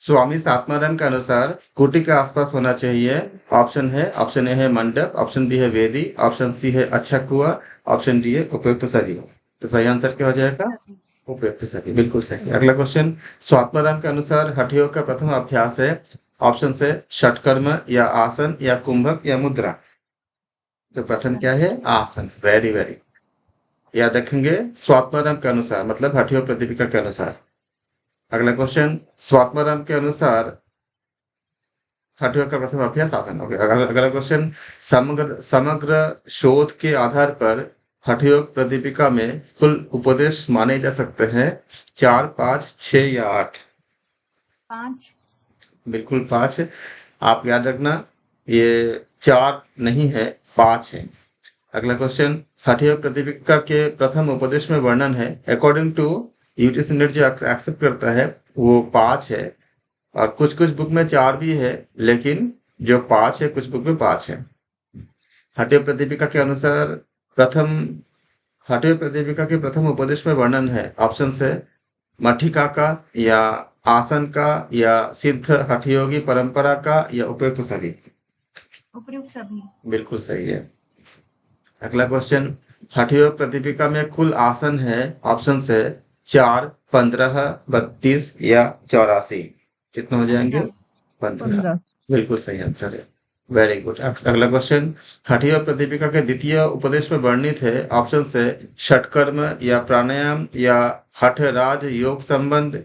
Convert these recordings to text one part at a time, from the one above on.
स्वामी सात्माराम के अनुसार कुटी के आसपास होना चाहिए। ऑप्शन ए है मंडप, ऑप्शन बी है वेदी, ऑप्शन सी है अच्छा कुआ, ऑप्शन डी है उपयुक्त सभी। तो सही आंसर क्या हो जाएगा? सभी। उपयुक्त सभी, बिल्कुल सही। अगला क्वेश्चन, स्वात्माराम के अनुसार हठयोग का प्रथम अभ्यास है। ऑप्शन से षटकर्म या आसन या कुंभक या मुद्रा। तो प्रथम आसन। क्या है? आसन। Very very. याद रखेंगे, स्वात्माराम के अनुसार मतलब हठयोग प्रतिपिका के अनुसार। अगला क्वेश्चन, स्वात्माराम के अनुसार हठयोग का प्रथम अभ्यास आसन हो गया। अगला क्वेश्चन, समग्र समग्र शोध के आधार पर हठयोग प्रदीपिका में कुल उपदेश माने जा सकते हैं 4, 5, 6 या 8। 5। बिल्कुल 5 है। आप याद रखना, ये 4 नहीं है, 5 है। अगला क्वेश्चन, हठयोग प्रदीपिका के प्रथम उपदेश में वर्णन है अकॉर्डिंग टू यूटीसी नेट जो एक्सेप्ट करता है वो 5 है। और कुछ कुछ बुक में 4 भी है, लेकिन जो 5 है कुछ बुक में 5 है। हठयोग प्रदीपिका के अनुसार प्रथम हठयोग प्रदीपिका के प्रथम उपदेश में वर्णन है। ऑप्शन से मठिका का या आसन का या सिद्ध हठयोगी परंपरा का या उपयुक्त सभी। उपयुक्त सभी। बिल्कुल सही है। अगला क्वेश्चन, हठयोग प्रदीपिका में कुल आसन है। ऑप्शन से 4, 15, 32 या 84। कितने हो जाएंगे? 15। 15। 15। बिल्कुल सही आंसर है। Very good. अगला क्वेश्चन, हठयोग प्रदीपिका के द्वितीय उपदेश में वर्णित है। ऑप्शन से षटकर्म या प्राणायाम या हठ राज योग संबंध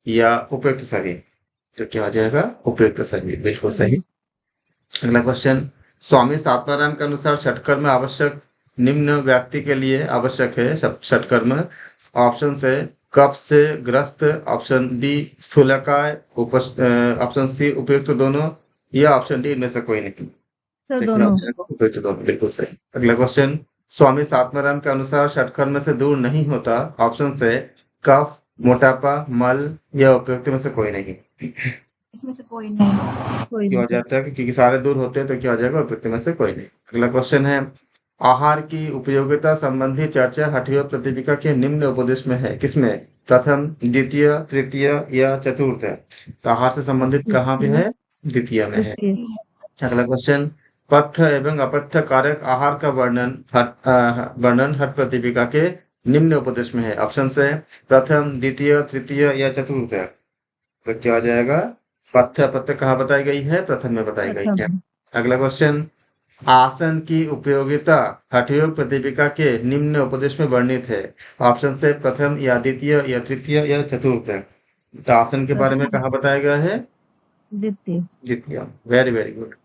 या उपयुक्त सभी। तो क्या हो जाएगा? उपयुक्त सभी, बिल्कुल सही। अगला क्वेश्चन, स्वामी सात्माराम के अनुसार षटकर्म आवश्यक निम्न व्यक्ति के लिए आवश्यक है। षटकर्म। ऑप्शन से कफ से ग्रस्त, ऑप्शन बी स्थूलकाय, ऑप्शन सी उपयुक्त दोनों या ऑप्शन डी इनमें से कोई नहीं। सर देखिए दोनों। उपयुक्त दोनों, बिल्कुल सही। अगला क्वेश्चन, स्वामी सात्माराम के अनुसार षटकर्म से दूर नहीं होता। ऑप्शन से कफ, मोटापा, मल या उपयुक्त में से कोई नहीं। इसमें से कोई नहीं। कोई क्या हो नहीं। जाता है? क्योंकि सारे दूर होते हैं तो क्या हो जाएगा? उपयुक्त में से कोई नहीं। अगला क्वेश्चन है, आहार की उपयोगिता संबंधी चर्चा हठयोग प्रदीपिका के निम्न उपदेश में है। किसमें? प्रथम, द्वितीय, तृतीय या चतुर्थ। तो आहार से संबंधित कहाँ पे है? द्वितीय में है। द्वितीय। अगला क्वेश्चन, पथ्य एवं अपथ्य कारक आहार का वर्णन हठ प्रदीपिका के निम्न उपदेश में है। ऑप्शन से प्रथम, द्वितीय, तृतीय या चतुर्थ। तो क्या आ जाएगा? पथ्य अपथ्य कहाँ बताई गई है? प्रथम में बताई गई है। प्रथम। अगला क्वेश्चन, आसन की उपयोगिता हठयोग प्रदीपिका के निम्न उपदेश में वर्णित है। ऑप्शन से प्रथम या द्वितीय या तृतीय या चतुर्थ। तो आसन के बारे में प्रथम। कहाँ बताया गया है? द्वितीय। द्वितीय। Very very good.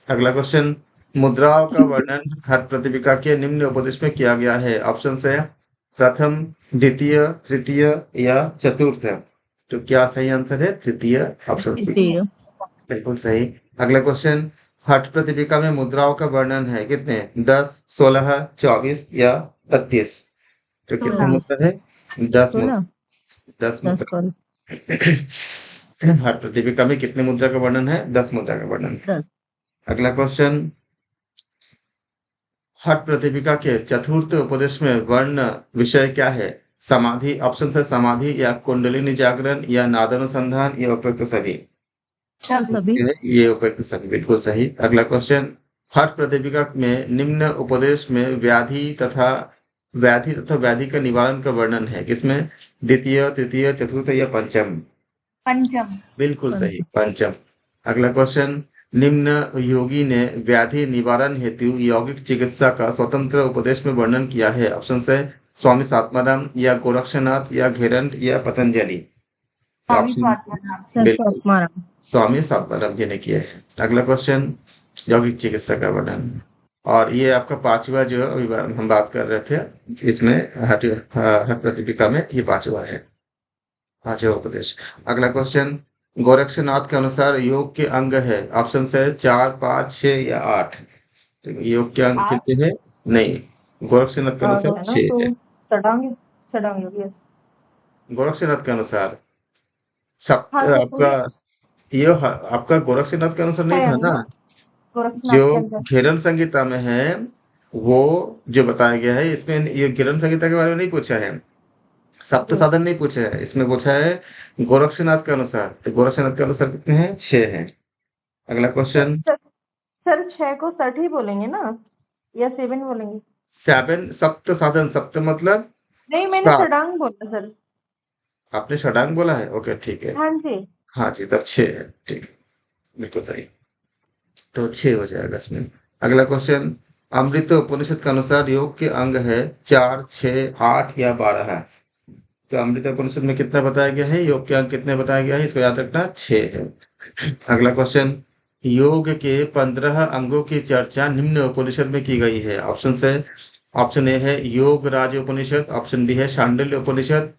अगला क्वेश्चन, मुद्राओं का वर्णन हठ प्रदीपिका के निम्न उपदेश में किया गया है। ऑप्शन से प्रथम, द्वितीय, तृतीय या चतुर्थ। तो क्या सही आंसर है? तृतीय, ऑप्शन सी। द्वितीय। बिल्कुल सही। अगला क्वेश्चन, हठ प्रतिपिका में मुद्राओं का वर्णन है। कितने? 10, 16, 24 या 32। तो कितने 16। मुद्रा है? 10 मुद्रा। 16। 10 10 मुद्रा। सॉरी। हठ प्रतिपिका में कितने मुद्रा का वर्णन है? 10 मुद्रा का वर्णन है। 10। अगला क्वेश्चन, हठ प्रतिपिका के चतुर्थ उपदेश में वर्ण विषय क्या है? समाधि। ऑप्शन से समाधि या कुंडलिनी जागरण या नादानुसंधान या उपयुक्त सभी। सभी। ये उपयुक्त सभी, बिल्कुल सही। अगला क्वेश्चन, हठ प्रदीपिका में निम्न उपदेश में व्याधि तथा व्याधि का निवारण का वर्णन है। किसमें? द्वितीय, तृतीय, चतुर्थ या पंचम। पंचम। बिल्कुल सही, पंचम। अगला क्वेश्चन, निम्न योगी ने व्याधि निवारण हेतु यौगिक चिकित्सा का स्वतंत्र उपदेश में वर्णन किया है। ऑप्शन से स्वामी सात्माराम या गोरक्षनाथ या घेरंड या पतंजलि। स्वामी ऑप्शन स्वात्माराम। बिल्कुल स्वात्माराम। स्वामी सात्माराम जी ने किया है। अगला क्वेश्चन, यौगिक चिकित्सा का वर्णन। और ये आपका 5वां जो अभी हम बात कर रहे थे, इसमें हठ प्रतिपिका में ये 5वां है, 5वां उपदेश। अगला क्वेश्चन, गोरक्षनाथ के अनुसार योग के अंग है। ऑप्शन से 4, 5, 6 या 8। तो योग के अंग 8। कितने हैं? नहीं, गोरक्षनाथ के अनुसार है ना 6 तो है। षडांग। षडांग योग यस। गोरक्षनाथ के अनुसार हाँ तो आपका ये आपका गोरक्षनाथ के अनुसार नहीं है था ना? गोरखनाथ जो के अंदर। घेरन संहिता में है वो जो बताया गया है, इसमें ये घेरन संहिता के बारे में नहीं पूछा है। सप्त साधन नहीं पूछे है, इसमें पूछा है गोरक्षनाथ के अनुसार। तो गोरक्षनाथ के अनुसार कितने हैं? 6 हैं। अगला क्वेश्चन, सर 6 को 60 ही बोलेंगे ना, या 7 बोलेंगे? 7 सप्त साधन, सप्त मतलब नहीं, मैंने 7। षडांग बोला सर। आपने षडांग बोला है, ओके ठीक है। हाँ जी। हाँ जी, तब 6 है, ठीक है, बिल्कुल सही। तो 6 हो जाएगा इसमें। अगला क्वेश्चन, अमृत उपनिषद के अनुसार योग के अंग है 4, 6, 8 या 12 है। तो अमृत उपनिषद में कितना बताया गया है, योग के अंग कितने बताया गया है, इसको याद रखना 6 है। अगला क्वेश्चन, योग के 15 अंगों की चर्चा निम्न उपनिषद में की गई है। ऑप्शन है, ऑप्शन ए है योग राज उपनिषद, ऑप्शन बी है शांडिल्य उपनिषद,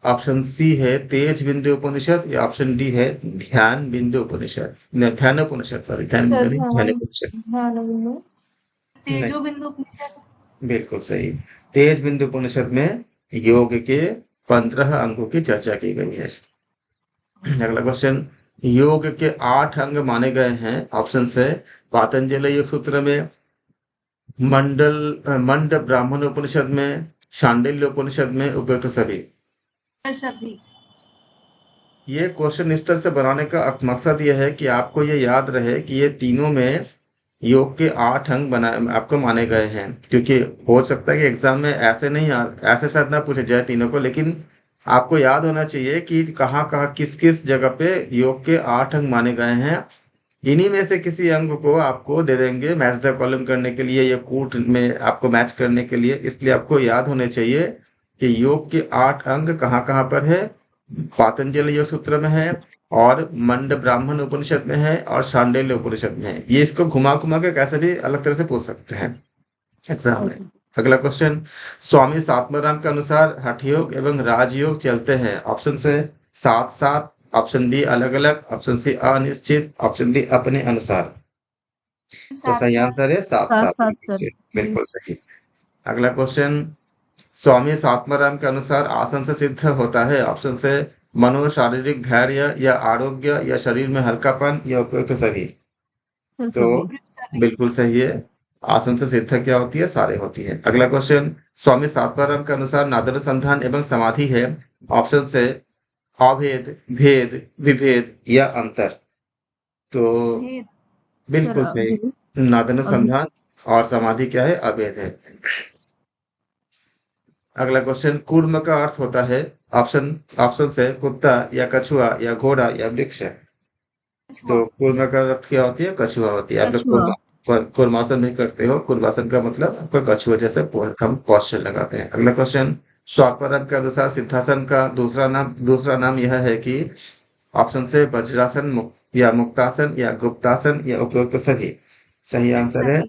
ऑप्शन सी है तेज बिंदु उपनिषद, या ऑप्शन डी है ध्यान बिंदु उपनिषद, ध्यान उपनिषद, सॉरी ध्यान सर बिंदु नहीं, ध्यान उपनिषद। ध्यान बिंदु। तेजो बिंदु उपनिषद। बिल्कुल सही। तेज बिंदु उपनिषद में योग के 15 अंगों की चर्चा की गई है। अगला क्वेश्चन, योग के 8 अंग माने गए हैं। ऑप्शन है पातंजलि योग सूत्र में, मंड ब्राह्मण उपनिषद में, शांडिल्य उपनिषद में, उपयुक्त सभी। सभी। ये क्वेश्चन इस तरह से बनाने का मकसद ये है कि आपको ये याद रहे कि ये तीनों में योग के 8 अंग आपको माने गए हैं, क्योंकि हो सकता है कि एग्जाम में ऐसे नहीं ऐसे शायद ना पूछे जाए तीनों को, लेकिन आपको याद होना चाहिए कि कहाँ कहाँ किस किस जगह पे योग के 8 अंग माने गए हैं। इन्हीं में से किसी अंग को आपको दे देंगे मैच द कॉलम करने के लिए या कूट में आपको मैच करने के लिए, इसलिए आपको याद होने चाहिए कि योग के 8 अंग कहाँ कहाँ पर है। पातंजलि योग सूत्र में है, और मंड ब्राह्मण उपनिषद में है, और शांडिल्य उपनिषद में है। ये इसको घुमा घुमा के कैसे भी अलग तरह से पूछ सकते हैं एग्जाम में। अगला क्वेश्चन, स्वामी सात्माराम के अनुसार हठ योग एवं राजयोग चलते हैं। ऑप्शन से साथ साथ, ऑप्शन बी अलग अलग, ऑप्शन सी अनिश्चित, ऑप्शन डी अपने अनुसार। तो सही आंसर है साथ साथ साथ, साथ सर। बिल्कुल सही। अगला क्वेश्चन, स्वामी सात्माराम के अनुसार आसन से सिद्ध होता है। ऑप्शन से मनो शारीरिक धैर्य या आरोग्य या शरीर में हल्कापन या उपयुक्त सभी। सर तो सभी। बिल्कुल सही है, आसन से सिद्ध क्या होती है, सारे होती है। अगला क्वेश्चन, स्वामी सात्माराम के अनुसार नादनुसंधान एवं समाधि है। ऑप्शन से अभेद, भेद, विभेद या अंतर। तो भेद। बिल्कुल सर सही, अभी नादनुसंधान और समाधि क्या है, अभेद है। अगला क्वेश्चन, कूर्म का अर्थ होता है। ऑप्शन से कुत्ता या कछुआ या घोड़ा या वृक्ष। तो कूर्म का अर्थ क्या होती है, कछुआ होती है। आप लोग कछुआ। कूर्मासन नहीं करते हो, कूर्मासन का मतलब आपका कछुआ जैसे हम पोस्चर लगाते हैं। अगला क्वेश्चन, स्वात्माराम के अनुसार सिद्धासन का दूसरा नाम यह है कि ऑप्शन से वज्रासन या मुक्तासन या गुप्तासन या उपयुक्त सभी। सही आंसर है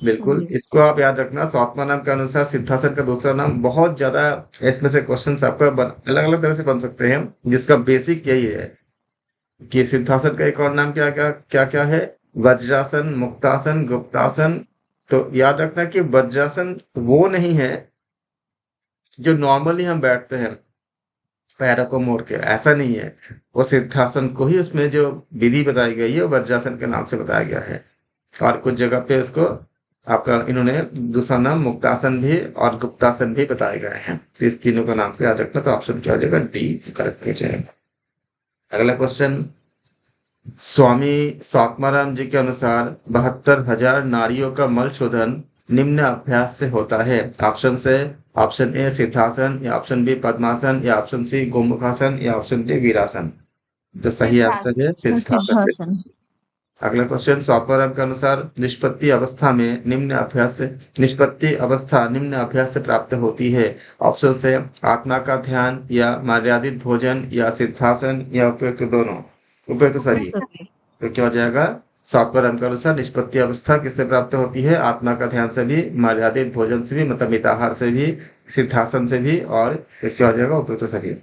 बिल्कुल। इसको आप याद रखना, स्वात्माराम के अनुसार सिद्धासन का दूसरा नाम। बहुत ज्यादा इसमें से क्वेश्चन आपका अलग अलग तरह से बन सकते हैं, जिसका बेसिक यही है कि सिद्धासन का एक और नाम क्या क्या क्या क्या है, वज्रासन, मुक्तासन, गुप्तासन। तो याद रखना कि वज्रासन वो नहीं है जो नॉर्मली हम बैठते हैं पैरों को मोड़ के, ऐसा नहीं है। वो सिद्धासन को ही उसमें जो विधि बताई गई है वज्रासन के नाम से बताया गया है। और कुछ जगह पे उसको आपका इन्होंने दूसरा नाम मुक्तासन भी और गुप्तासन भी बताए गए हैं। तो इस तीनों का नाम को याद रखना। तो ऑप्शन क्या हो जाएगा, डी करेक्ट हो जाएगा। अगला क्वेश्चन, स्वामी स्वात्माराम जी के अनुसार 72,000 नारियों का मल शोधन निम्न अभ्यास से होता है। ऑप्शन ए सिद्धासन, या ऑप्शन बी पद्मासन, या ऑप्शन सी गोमुखासन, या ऑप्शन डी वीरासन। तो सही आंसर है सिद्धासन। सिद्धासन। अगला क्वेश्चन, स्वात्माराम के अनुसार निष्पत्ति अवस्था निम्न अभ्यास से प्राप्त होती है। ऑप्शन से आत्मा का ध्यान, या मर्यादित भोजन, या सिद्धासन, या उपयुक्त दोनों, उपयुक्त सभी। तो क्या हो जाएगा, स्वात्माराम के अनुसार निष्पत्ति अवस्था किससे प्राप्त होती है, आत्मा का ध्यान से भी, मर्यादित भोजन से भी मतलब मिताहार से भी, सिद्धासन से भी, और क्या हो जाएगा, उपयुक्त सभी।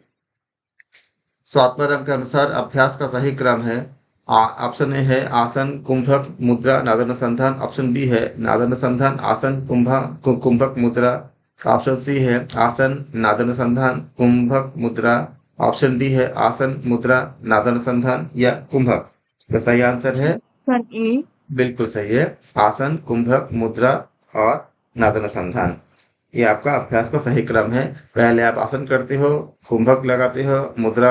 स्वात्माराम के अनुसार अभ्यास का सही क्रम है। ऑप्शन ए है आसन, कुंभक, मुद्रा, नादानुसंधान। ऑप्शन बी है नादानुसंधान, आसन, कुंभक, मुद्रा। ऑप्शन सी है आसन, नादानुसंधान, कुंभक, मुद्रा। ऑप्शन डी है आसन, मुद्रा, नादानुसंधान या कुंभक। तो सही आंसर है सर ए। बिल्कुल सही है, आसन, कुंभक, मुद्रा और नादानुसंधान। ये आपका अभ्यास का सही क्रम है। पहले आप आसन करते हो, कुंभक लगाते हो, मुद्रा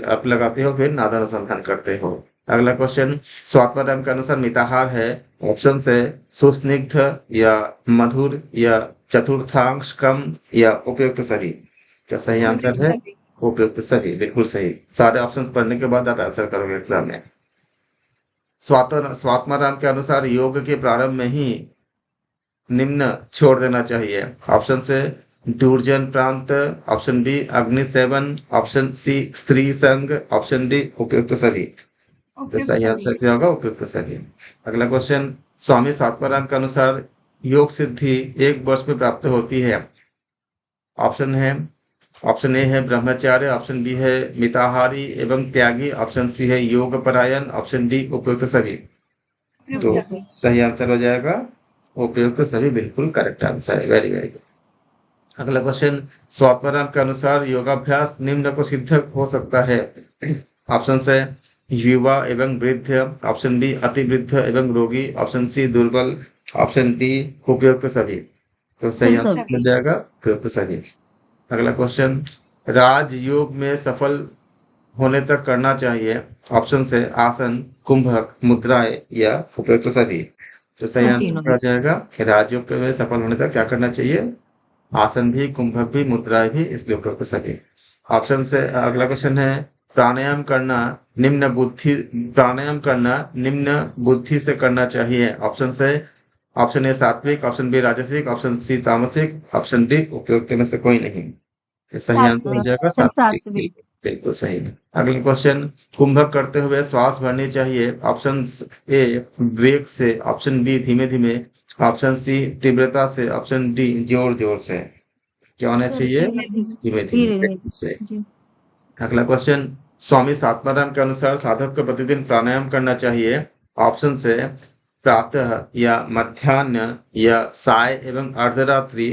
अप लगाते हो, फिर नादानुसंधान करते हो। अगला क्वेश्चन स्वात्माराम के अनुसार मिताहार है। ऑप्शन है सुस्निग्ध या मधुर या चतुर्थांश कम या उपयुक्त सभी। क्या सही आंसर है? सभी। उपयुक्त सभी, बिल्कुल सही। सारे ऑप्शन पढ़ने के बाद आप आंसर करोगे एग्जाम में। स्वात्माराम के अनुसार योग के प्रारंभ में ही निम्न छोड़ देना चाहिए। ऑप्शन से दूरजन प्रांत, ऑप्शन बी अग्नि सेवन, ऑप्शन सी स्त्री संग, ऑप्शन डी उपयुक्त सभी। तो उपयुक्त सही सभी। आंसर क्या होगा? उपयुक्त सभी। अगला क्वेश्चन स्वामी स्वात्माराम के अनुसार योग सिद्धि 1 वर्ष में प्राप्त होती है। ऑप्शन ए है ब्रह्मचार्य, ऑप्शन बी है मिताहारी एवं त्यागी, ऑप्शन सी है योग परायण, ऑप्शन डी उपयुक्त सभी। उपयुक्त तो सभी। सही आंसर हो जाएगा उपयुक्त सभी, बिल्कुल करेक्ट आंसर है। Very very good. अगला क्वेश्चन स्वात्माराम के अनुसार योगाभ्यास निम्न को सिद्ध हो सकता है। ऑप्शन है युवा एवं वृद्ध, ऑप्शन बी अति वृद्ध एवं रोगी, ऑप्शन सी दुर्बल, ऑप्शन डी उपयुक्त सभी। तो सही आंसर सभी। हो जाएगा उपयुक्त सभी। अगला क्वेश्चन राजयोग में सफल होने तक करना चाहिए। ऑप्शन है आसन, कुंभक, मुद्राएं या उपयुक्त सभी। तो सही आंसर तीनों। क्या हो जाएगा? राजयोग में सफल होने तक क्या करना चाहिए? आसन भी, कुंभक भी, मुद्राएं भी, इसलिए उपयुक्त सभी। ऑप्शन से अगला क्वेश्चन है प्राणायाम करना निम्न बुद्धि से करना चाहिए। ऑप्शन ए सात्विक, ऑप्शन बी राजसिक, ऑप्शन सी तामसिक, ऑप्शन डी उपयुक्त में से कोई नहीं। तो सही आंसर हो जाएगा सात्विक। सात्विक। बिल्कुल सही। अगला क्वेश्चन कुंभक करते हुए श्वास भरनी चाहिए। ऑप्शन ए वेग से, ऑप्शन बी धीमे धीमे, ऑप्शन सी तीव्रता से, ऑप्शन डी जोर जोर से। क्या होना चाहिए? धीमे धीमे से। जी। अगला क्वेश्चन स्वामी स्वात्माराम के अनुसार साधक को प्रतिदिन प्राणायाम करना चाहिए। ऑप्शन से प्रातः या मध्याह्न या साय एवं अर्धरात्रि,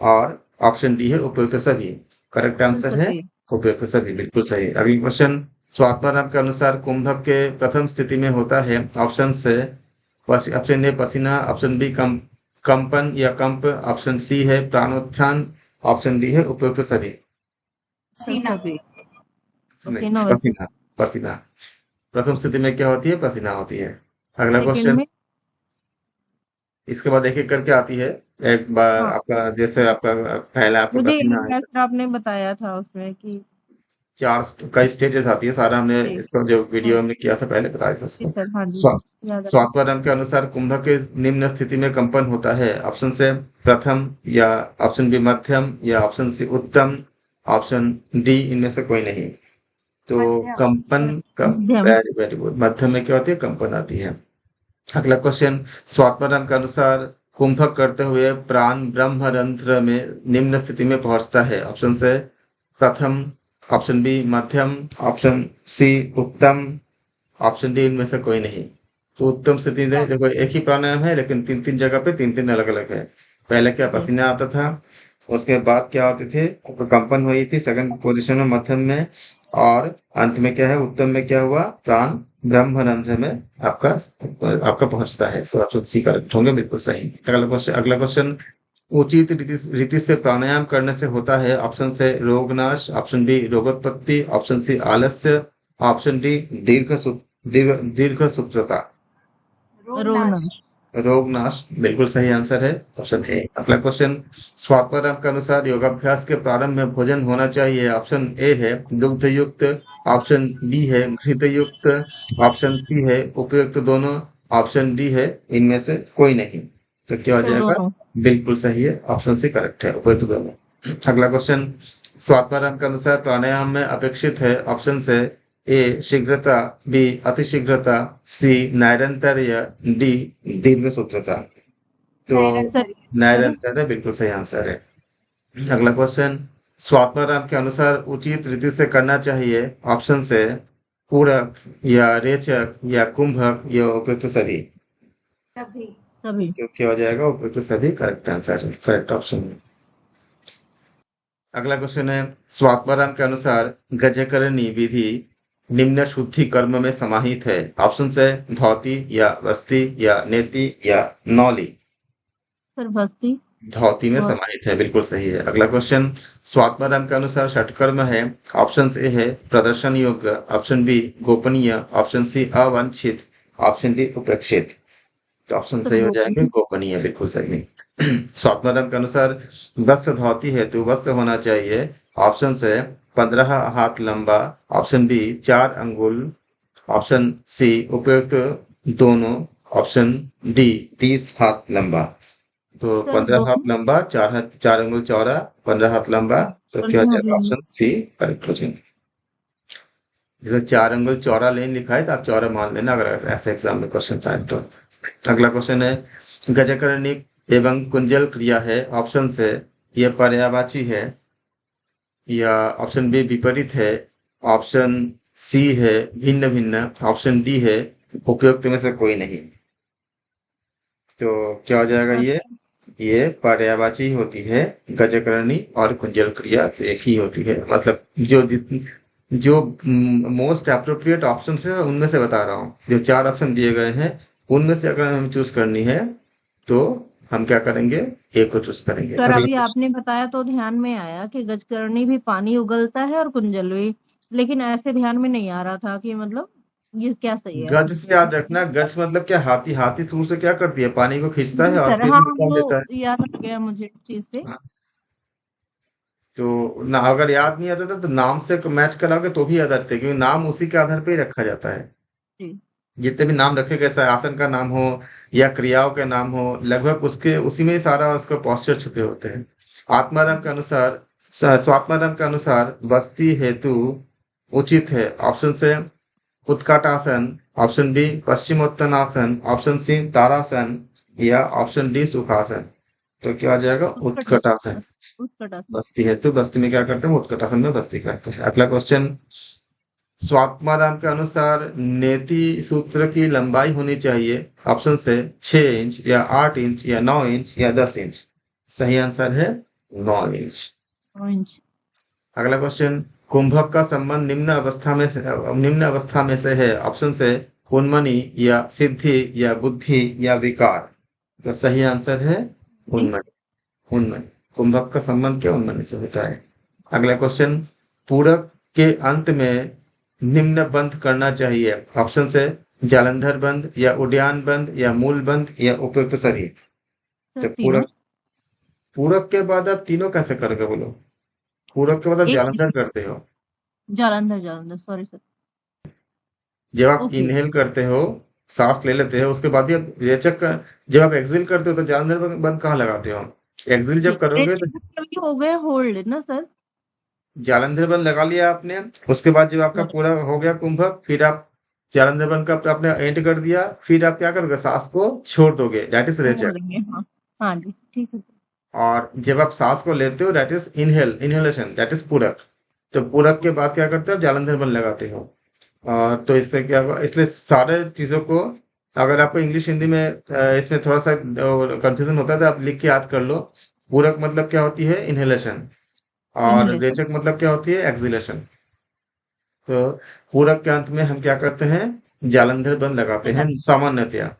और ऑप्शन डी है उपयुक्त सभी। करेक्ट आंसर है उपयुक्त सभी, बिल्कुल सही। अगला क्वेश्चन स्वात्माराम के अनुसार कुंभक के प्रथम स्थिति में होता है। ऑप्शन से ऑप्शन ए पसीना, ऑप्शन बी कंपन या कंप, ऑप्शन सी है प्राणोत्थान, ऑप्शन डी है उपयुक्त सभी। पसीना। नहीं, पसीना। पसीना प्रथम स्थिति में क्या होती है? पसीना होती है। अगला क्वेश्चन इसके बाद एक एक करके आती है। एक बार हाँ। आपका जैसे आपका पहला आपका मुझे पसीना है, जैसा आपने बताया था उसमें कि 4 कई स्टेजेस आती है। सारा हमने जी। इसका जो वीडियो हमने किया था पहले बताया था इसको। हाँ जी याद है। स्वात्माराम के अनुसार कुंभक के निम्न स्थिति में कंपन होता है। ऑप्शन से प्रथम या ऑप्शन बी मध्यम या ऑप्शन सी उत्तम, ऑप्शन डी इनमें से कोई नहीं। तो मध्यम। कंपन का मध्यम। Very very good. मध्यम में क्या होती है? कंपन आती है। अगला क्वेश्चन स्वात्माराम के अनुसार कुंभक करते हुए प्राण ब्रह्मरंध्र में निम्न स्थिति में पहुंचता है। ऑप्शन से प्रथम, ऑप्शन बी मध्यम, ऑप्शन सी उत्तम, ऑप्शन डी इनमें से कोई नहीं। तो उत्तम स्थिति में देखो एक ही प्राणायाम है लेकिन 3-3 जगह पे 3-3 अलग अलग है। पहले क्या पसीना आता था, उसके बाद क्या होते थे कंपन हुई थी सेकंड पोजीशन में मध्यम में, और अंत में क्या है उत्तम में क्या हुआ? प्राण ब्रह्मरंध्र में आपका पहुंचता है। तो ऑप्शन सी करेक्ट होंगे, बिल्कुल सही। अगला क्वेश्चन उचित रीति से प्राणायाम करने से होता है। ऑप्शन से रोगनाश, ऑप्शन बी रोगोत्पत्ति, ऑप्शन सी आलस्य, ऑप्शन डी दीर्घ सूत्रता। रोगनाश। रोगनाश बिल्कुल सही आंसर है, ऑप्शन ए। अगला क्वेश्चन स्वात्माराम के अनुसार योगाभ्यास के प्रारंभ में भोजन होना चाहिए। ऑप्शन ए है दुग्ध युक्त, ऑप्शन बी है घृत युक्त, ऑप्शन सी है उपयुक्त दोनों, ऑप्शन डी है इनमें से कोई नहीं। तो क्या हो जाएगा? बिल्कुल सही है, ऑप्शन सी करेक्ट है, उपयुक्त दोनों। अगला क्वेश्चन स्वात्माराम के अनुसार प्राणायाम में अपेक्षित है। ऑप्शन से ए शीघ्रता, बी अतिशीघ्रता, सी नैरंतर्य, डी दीर्घ सूत्रता। तो नैरंतर्य बिल्कुल सही आंसर है। अगला क्वेश्चन स्वात्माराम के अनुसार उचित रीति से करना चाहिए। ऑप्शन से पूरक या रेचक या कुंभक या उपयुक्त सभी। सभी। तो क्या हो जाएगा? उपयुक्त सभी करेक्ट आंसर है, करेक्ट ऑप्शन है। अगला क्वेश्चन है स्वात्माराम के अनुसार गजकरणी विधि निम्न शुद्धि कर्म में समाहित है। ऑप्शन से धौती या वस्ती या नेति या नौली। सर धौती में और समाहित है, बिल्कुल सही है। अगला क्वेश्चन, स्वात्माराम के अनुसार षटकर्म है। ऑप्शन ए है प्रदर्शन योग्य, ऑप्शन बी गोपनीय, ऑप्शन सी अवांछित, ऑप्शन डी उपेक्षित। तो ऑप्शन सर सही हो जाएंगे गोपनीय। गोपनीय, बिल्कुल सही। स्वात्माराम के अनुसार वस्त्र धौती है तो वस्त्र होना चाहिए। ऑप्शन है 15 हाथ लंबा, ऑप्शन बी 4 अंगुल, ऑप्शन सी उपयुक्त दोनों, ऑप्शन डी 30 हाथ लंबा। तो सर 15 हाथ दोनों। लंबा, 4 हाथ 4 अंगुल चौड़ा, 15 हाथ लंबा। तो क्या हो 15 हाथ जाएगा? लंबा। ऑप्शन सी करेक्ट हो जाएगा। जिसमें 4 अंगुल चौड़ा लेन लिखा है तो आप चौड़ा मान लेना, अगर ऐसे एग्जाम में क्वेश्चन आए तो। अगला क्वेश्चन है, गजकर्णिक एवं कुंजल क्रिया है। ऑप्शन है यह पर्यायवाची है, या ऑप्शन बी विपरीत है, ऑप्शन सी है भिन्न भिन्न, ऑप्शन डी है उपयुक्त में से कोई नहीं। तो क्या हो जाएगा? ये पर्यायवाची होती है। गजकर्णी और कुंजल क्रिया तो एक ही होती है, मतलब जो मोस्ट अप्रोप्रिएट ऑप्शन है उनमें से बता रहा हूँ। जो 4 ऑप्शन दिए गए हैं उनमें से अगर हमें चूज करनी है तो हम क्या करेंगे? एक को चूज करेंगे। सर अगला अभी क्वेश्चन, आपने बताया तो ध्यान में आया कि गजकरणी भी पानी उगलता है और कुंजल भी, लेकिन ऐसे ध्यान में नहीं आ रहा था कि मतलब ये क्या सही है। गज से याद रखना, गज मतलब क्या? हाथी। हाथी सूर से क्या करती है? पानी को खींचता जी है और सर, फिर हाँ निकाल वो देता याद आ गया मुझे इस चीज से। है। तो ना, अगर याद नहीं आता था तो नाम से मैच कराओगे तो भी याद रखते, क्योंकि नाम उसी के आधार पर ही रखा जाता है। जी। जितने भी नाम रखे गए, चाहे आसन का नाम हो या क्रियाओं के नाम हो, लगभग उसके उसी में ही सारा उसका पॉस्चर छुपे होते हैं। आत्माराम के अनुसार, स्वात्माराम के अनुसार बस्ती हेतु उचित है। ऑप्शन से Utkatasana, option B Paschimottanasana, option C Tarasana, या ऑप्शन डी सुखासन। तो क्या आ जाएगा? उत्कटासन। उत्कटासन। उत्कटासन। बस्ती है तो बस्ती में क्या करते हैं? उत्कटासन में बस्ती करते हैं। अगला क्वेश्चन, स्वात्माराम के अनुसार नेति सूत्र की लंबाई होनी चाहिए। ऑप्शन से 6 इंच, या 8 इंच, या 9 इंच, या 10 इंच। सही आंसर है 9 इंच। ऑरेंज। अगला क्वेश्चन, कुंभक का संबंध निम्न अवस्था में से है। ऑप्शन से उन्मनी, या सिद्धि, या बुद्धि, या विकार। तो सही आंसर है जी। उन्मनी। उन्मनी, कुंभक का संबंध क्या उन्मनी से होता है। अगला क्वेश्चन, पूरक के अंत में निम्न बंध करना चाहिए। ऑप्शन से जालंधर बंध, या उड्डयन बंध, या मूल बंध, या उपयुक्त शरीर। सर तो तीनों। पूरक, पूरक के बाद आप तीनों कैसे करोगे बोलो? पूरक के बाद आप एक जालंधर करते हो। जालंधर। Jalandhar, sorry sir. जब आप ओके। इनहेल करते हो, सांस ले लेते हो, उसके बाद ही आप रेचक जब आप एक्सहेल करते हो तो जालंधर बंद कहाँ लगाते हो? एक्सहेल जब ठीक, करोगे तो रेट हो गए होल्ड ना सर। जालंधर बंद लगा लिया आपने। उसके बाद जब आपका पूरा हो गया कुंभक, फिर आप जालंधर बंद का आपने एंड कर दिया, फिर आप क्या करोगे? सांस को छोड़ दोगे, दैट इज छोड़ रेचक। देंगे, हाँ। हाँ जी, ठीक है। और जब आप सांस को लेते हो, that is inhalation, that is पूरक। तो पूरक के बाद क्या करते हो? आप जालंधर बंद लगाते हो। तो इससे क्या होगा? इसलिए सारे चीजों को, अगर आपको इंग्लिश हिंदी में इसमें थोड़ा सा कंफ्यूजन होता है तो आप लिख के याद कर लो। पूरक मतलब क्या होती है? इनहेलेशन। और इनहेलेशन। रेचक मतलब क्या होती है? एक्सहेलेशन। तो पूरक के अंत में हम क्या करते हैं? जालंधर बंद लगाते हैं सामान्यतया।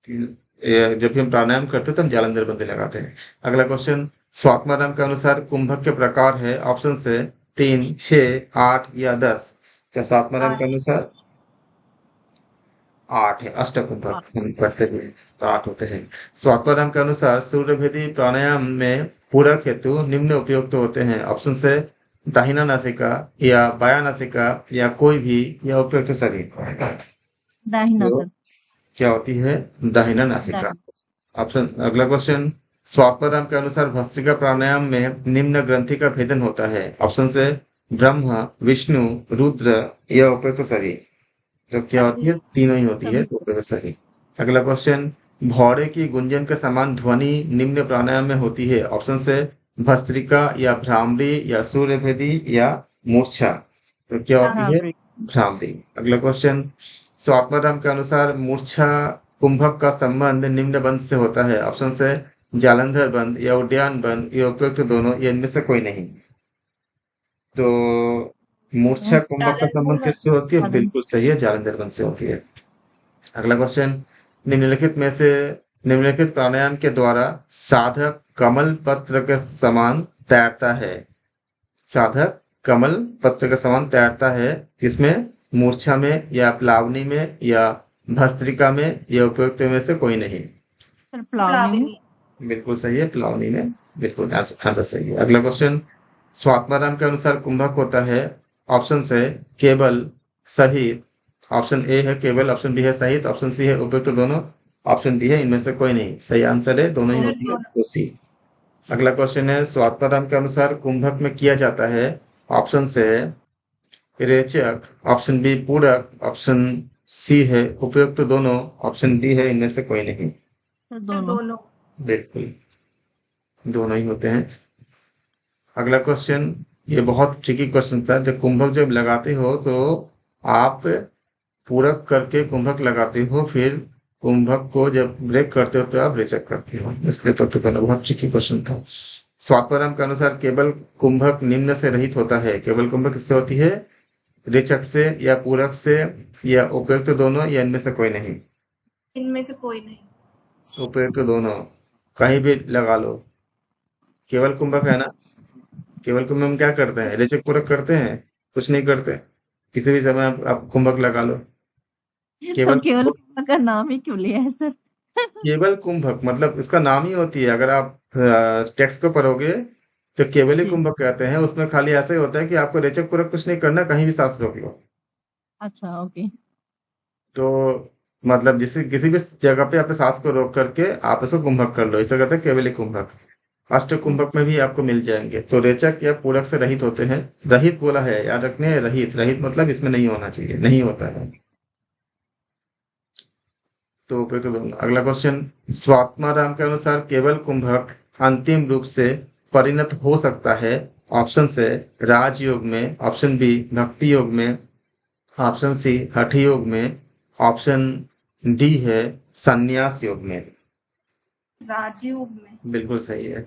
जब भी हम प्राणायाम करते हैं तो हम जालंधर बंदी लगाते हैं। अगला क्वेश्चन, स्वात्माराम के अनुसार कुंभक के प्रकार है। ऑप्शन से 3, 6, 8, या 10। क्या स्वात्माराम के 8। अनुसार 8 है? अष्टकुंभक हम करते हुए तो 8 होते हैं। स्वात्माराम के अनुसार सूर्यभेदी प्राणायाम में पूरक हेतु निम्न उपयुक्त होते हैं। ऑप्शन से दाहिना नासिका, या बायां नासिका, या कोई भी, या उपयुक्त शरीर। दाहिना तो सर। क्या होती है? दाहिना नासिका। दाहिना। ऑप्शन, अगला क्वेश्चन, स्वात्माराम के अनुसार भस्त्रिका प्राणायाम में निम्न ग्रंथि का भेदन होता है। ऑप्शन से ब्रह्मा, विष्णु, रुद्र, या उपयुक्त शरीर। तो क्या होती सभी। है? तीनों ही होती है, सभी। तो उपयुक्त शरीर। अगला क्वेश्चन, भौरे की गुंजन के समान ध्वनि निम्न प्राणायाम में होती है। ऑप्शन से भस्त्रिका, या भ्रामरी, या सूर्यभेदी, या मूर्छा। तो क्या होती है? भ्रामरी। भ्रामरी। अगला क्वेश्चन, स्वात्माराम के अनुसार मूर्छा कुंभक का संबंध निम्न बंध से होता है। ऑप्शन से जालंधर बंध, या उड्डयन बंध, या उपयुक्त दोनों, या इनमें से कोई नहीं। तो मूर्छा कुंभक का संबंध जालंधर किससे होती है? जालंधर। बिल्कुल सही है, जालंधर बंध से होती है। अगला क्वेश्चन, निम्नलिखित में से निम्नलिखित प्राणायाम के द्वारा साधक कमल पत्र के समान तैरता है। साधक कमल पत्र के समान तैरता है, इसमें मूर्छा में या प्लावनी में या भस्त्रिका में या उपयुक्त में से कोई नहीं। सर प्लावनी में। प्लाविनी। बिल्कुल सही है, प्लावनी में। बिल्कुल आंसर सही है। अगला क्वेश्चन, स्वात्माराम के अनुसार कुंभक होता है। ऑप्शन है केवल, सहित। ऑप्शन ए है केवल, ऑप्शन बी है सहित, ऑप्शन सी है उपयुक्त दोनों, ऑप्शन डी है इनमें से कोई नहीं। सही आंसर है दोनों ही होती है, तो सी। अगला क्वेश्चन है, स्वात्माराम के अनुसार कुंभक में किया जाता है। ऑप्शन से रेचक, ऑप्शन बी पूरक, ऑप्शन सी है उपयुक्त दोनों, ऑप्शन डी है इनमें से कोई नहीं। सर दोनों। दोनों। बिल्कुल दोनों ही होते हैं। अगला क्वेश्चन, ये बहुत ट्रिकी क्वेश्चन था। जब कुंभक जब लगाते हो तो आप पूरक करके कुंभक लगाते हो, फिर कुंभक को जब ब्रेक करते हो तो आप रेचक करते हो, इसलिए तो करना बहुत ट्रिकी क्वेश्चन था। स्वात्माराम के अनुसार केवल कुंभक निम्न से रहित होता है। केवल कुंभक किससे होती है? रेचक से या पूरक से या उपयुक्त दोनों या इनमें से कोई नहीं। इनमें से कोई नहीं। उपयुक्त दोनों, कहीं भी लगा लो। केवल कुंभक है ना, केवल कुंभक में क्या करते हैं? रेचक पूरक करते हैं? कुछ नहीं करते। किसी भी समय आप कुंभक लगा लो। तो केवल केवल कुंभक का नाम ही क्यों लिया है सर? केवल कुंभक मतलब इसका नाम ही होती है। अगर आप टेक्स्ट को पढ़ोगे तो केवल ही जी। कुंभक कहते हैं। उसमें खाली ऐसा ही होता है कि आपको रेचक पूरक कुछ नहीं करना, कहीं भी सांस रोक लो। अच्छा ओके। तो मतलब जिस किसी भी जगह पे आप सांस को रोक करके आप इसको कुंभक कर लो, इसे कहते हैं केवली कुंभक। अष्ट कुंभक में भी आपको मिल जाएंगे। तो रेचक या पूरक से रहित होते हैं। रहित बोला है, याद रखने हैं, रहित। रहित मतलब इसमें नहीं होना चाहिए, नहीं होता है। तो दोनों। अगला क्वेश्चन, स्वात्माराम के अनुसार केवल कुंभक अंतिम रूप से परिणत हो सकता है। ऑप्शन से राजयोग में, ऑप्शन बी भक्ति योग में, ऑप्शन सी हठ योग में, ऑप्शन डी है संन्यास योग में। राजयोग में। बिल्कुल सही है,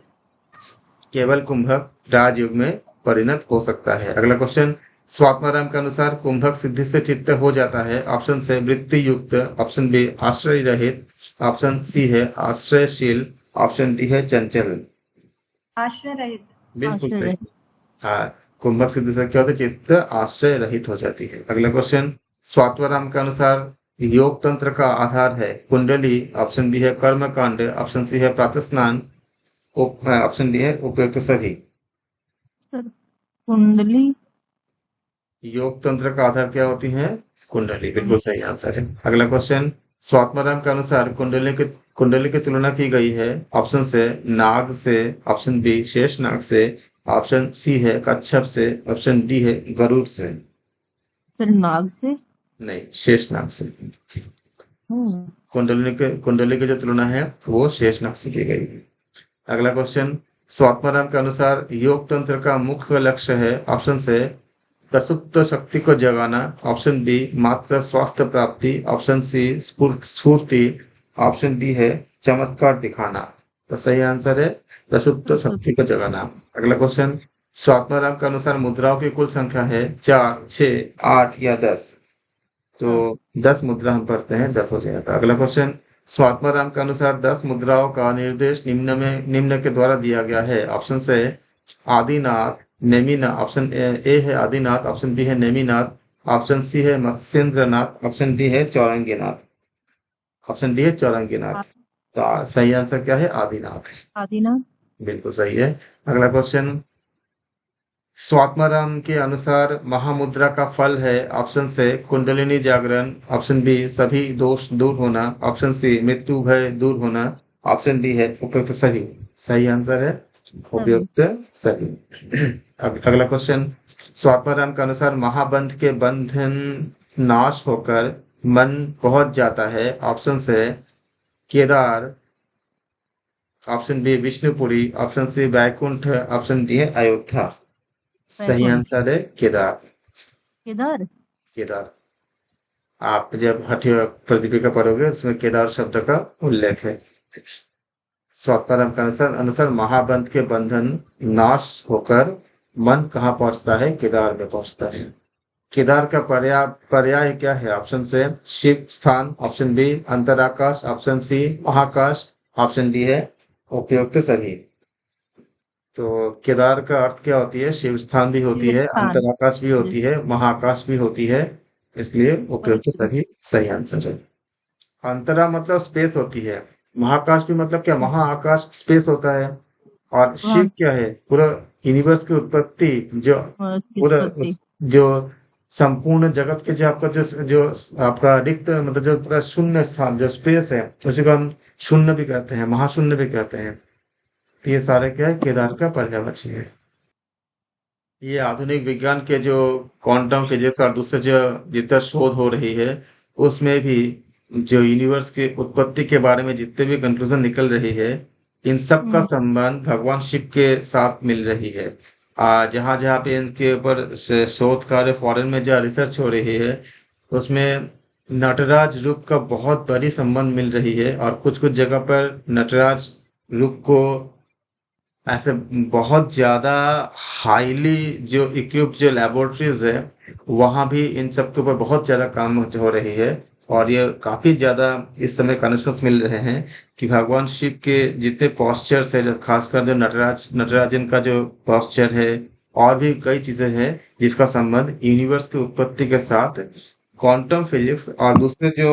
केवल कुंभक राजयोग में परिणत हो सकता है। अगला क्वेश्चन, स्वात्माराम के अनुसार कुंभक सिद्धि से चित्त हो जाता है। ऑप्शन से वृत्ति युक्त, ऑप्शन बी आश्रय रहित, ऑप्शन सी है आश्रयशील, ऑप्शन डी है चंचल। आश्रय रहित। बिल्कुल आश्रय सही। रहित। हाँ, कुंभक सिद्धि से क्या होता है? चित्त आश्रय रहित हो जाती है। अगला क्वेश्चन, स्वात्माराम के अनुसार योग तंत्र का आधार है कुंडली, ऑप्शन बी है कर्म कांड, ऑप्शन सी है प्रातः स्नान, ऑप्शन डी है उपयुक्त सभी। सर कुंडली। योग तंत्र का आधार क्या होती है? कुंडली। बिल्कुल सही आंसर है। अगला क्वेश्चन, स्वात्माराम के अनुसार कुंडली की तुलना की गई है। ऑप्शन से नाग से, ऑप्शन बी शेष नाग से, ऑप्शन सी है कच्छप से, ऑप्शन डी है गरुड़ से। सर नाग से। नहीं, शेष नाग से। हम्म। कुंडली की जो तुलना है वो शेष नाग से की गई है। अगला क्वेश्चन, स्वात्माराम के अनुसार योग तंत्र का मुख्य लक्ष्य है। ऑप्शन से प्रसुप्त शक्ति को जगाना, ऑप्शन बी मात्र स्वास्थ्य प्राप्ति, ऑप्शन सी स्फूर्ति, ऑप्शन डी है चमत्कार दिखाना। तो सही आंसर है प्रसुप्त शक्ति को जगाना। अगला क्वेश्चन, स्वात्माराम के अनुसार मुद्राओं की कुल संख्या है 4, 6, 8 या 10। तो 10 मुद्रा हम पढ़ते हैं, 10 हो जाएगा। अगला क्वेश्चन, स्वात्माराम के अनुसार 10 मुद्राओं का निर्देश निम्न के द्वारा दिया गया है। ऑप्शन से आदिनाथ, नेमिनाथ, ऑप्शन ए है आदिनाथ, ऑप्शन बी है नेमिनाथ, ऑप्शन सी है मत्स्येंद्रनाथ, ऑप्शन डी है चौरंगीनाथ। ऑप्शन डी है चौरंगीनाथ। तो सही आंसर क्या है? आदिनाथ। आदिनाथ। बिल्कुल सही है। अगला क्वेश्चन, स्वात्माराम के अनुसार महामुद्रा का फल है। ऑप्शन से कुंडलिनी जागरण, ऑप्शन बी सभी दोष दूर होना, ऑप्शन सी मृत्यु भय दूर होना, ऑप्शन डी है उपयुक्त सभी। सही आंसर है उपयुक्त सभी। अगला क्वेश्चन, स्वात्माराम के अनुसार महाबंध के बंधन नाश होकर मन पहुंच जाता है। Option A Kedar, option B Vishnupuri, option C Baikunth, option D है अयोध्या। सही आंसर है केदार। केदार। केदार। आप जब हठयोग प्रतिपिका पढ़ोगे उसमें केदार शब्द का उल्लेख है। स्वात्माराम के अनुसार महाबंध के बंधन नाश होकर मन कहाँ पहुंचता है? केदार में पहुंचता है। केदार का पर्याय पर्याय क्या है? ऑप्शन से शिव स्थान, ऑप्शन बी अंतराकाश, ऑप्शन सी महाकाश, ऑप्शन डी है उपयुक्त सभी। तो केदार का अर्थ क्या होती है? शिव स्थान भी होती शिव है, स्थान। अंतराकाश भी जी। होती है, महाकाश भी होती है, इसलिए उपयुक्त अच्छा। सभी सही आंसर है। अंतरा मतलब स्पेस होती है, महाकाश भी मतलब क्या? महाआकाश स्पेस होता है, और हाँ। शिव क्या है? पूरा यूनिवर्स की उत्पत्ति, जो की पूरा उत्पत्ति। जो संपूर्ण जगत के जो आपका जो जो आपका रिक्त मतलब जो पूरा शून्य स्थान जो स्पेस है, उसी को हम शून्य भी कहते हैं, महाशून्य भी कहते हैं। तो ये सारे क्या है? केदार का पर्यायवाची है। ये आधुनिक विज्ञान के जो क्वांटम फिजिक्स और दूसरे जो जितना शोध हो रही है, उसमें भी जो यूनिवर्स की उत्पत्ति के बारे में जितने भी कंक्लूजन निकल रही है, इन सब का संबंध भगवान शिव के साथ मिल रही है। जहां जहां पे इनके ऊपर शोध कार्य फॉरेन में जहाँ रिसर्च हो रही है, उसमें नटराज रूप का बहुत बड़ी संबंध मिल रही है, और कुछ कुछ जगह पर नटराज रूप को ऐसे बहुत ज्यादा हाईली जो इक्विप्ड जो लेबोरेटरीज है, वहां भी इन सब के ऊपर बहुत ज्यादा काम हो रही है। और ये काफी ज्यादा इस समय कनेक्शंस मिल रहे हैं कि भगवान शिव के जितने पॉस्चर्स है, खासकर जो नटराजन का जो पॉस्चर है, और भी कई चीजें हैं जिसका संबंध यूनिवर्स की उत्पत्ति के साथ क्वांटम फिजिक्स और दूसरे जो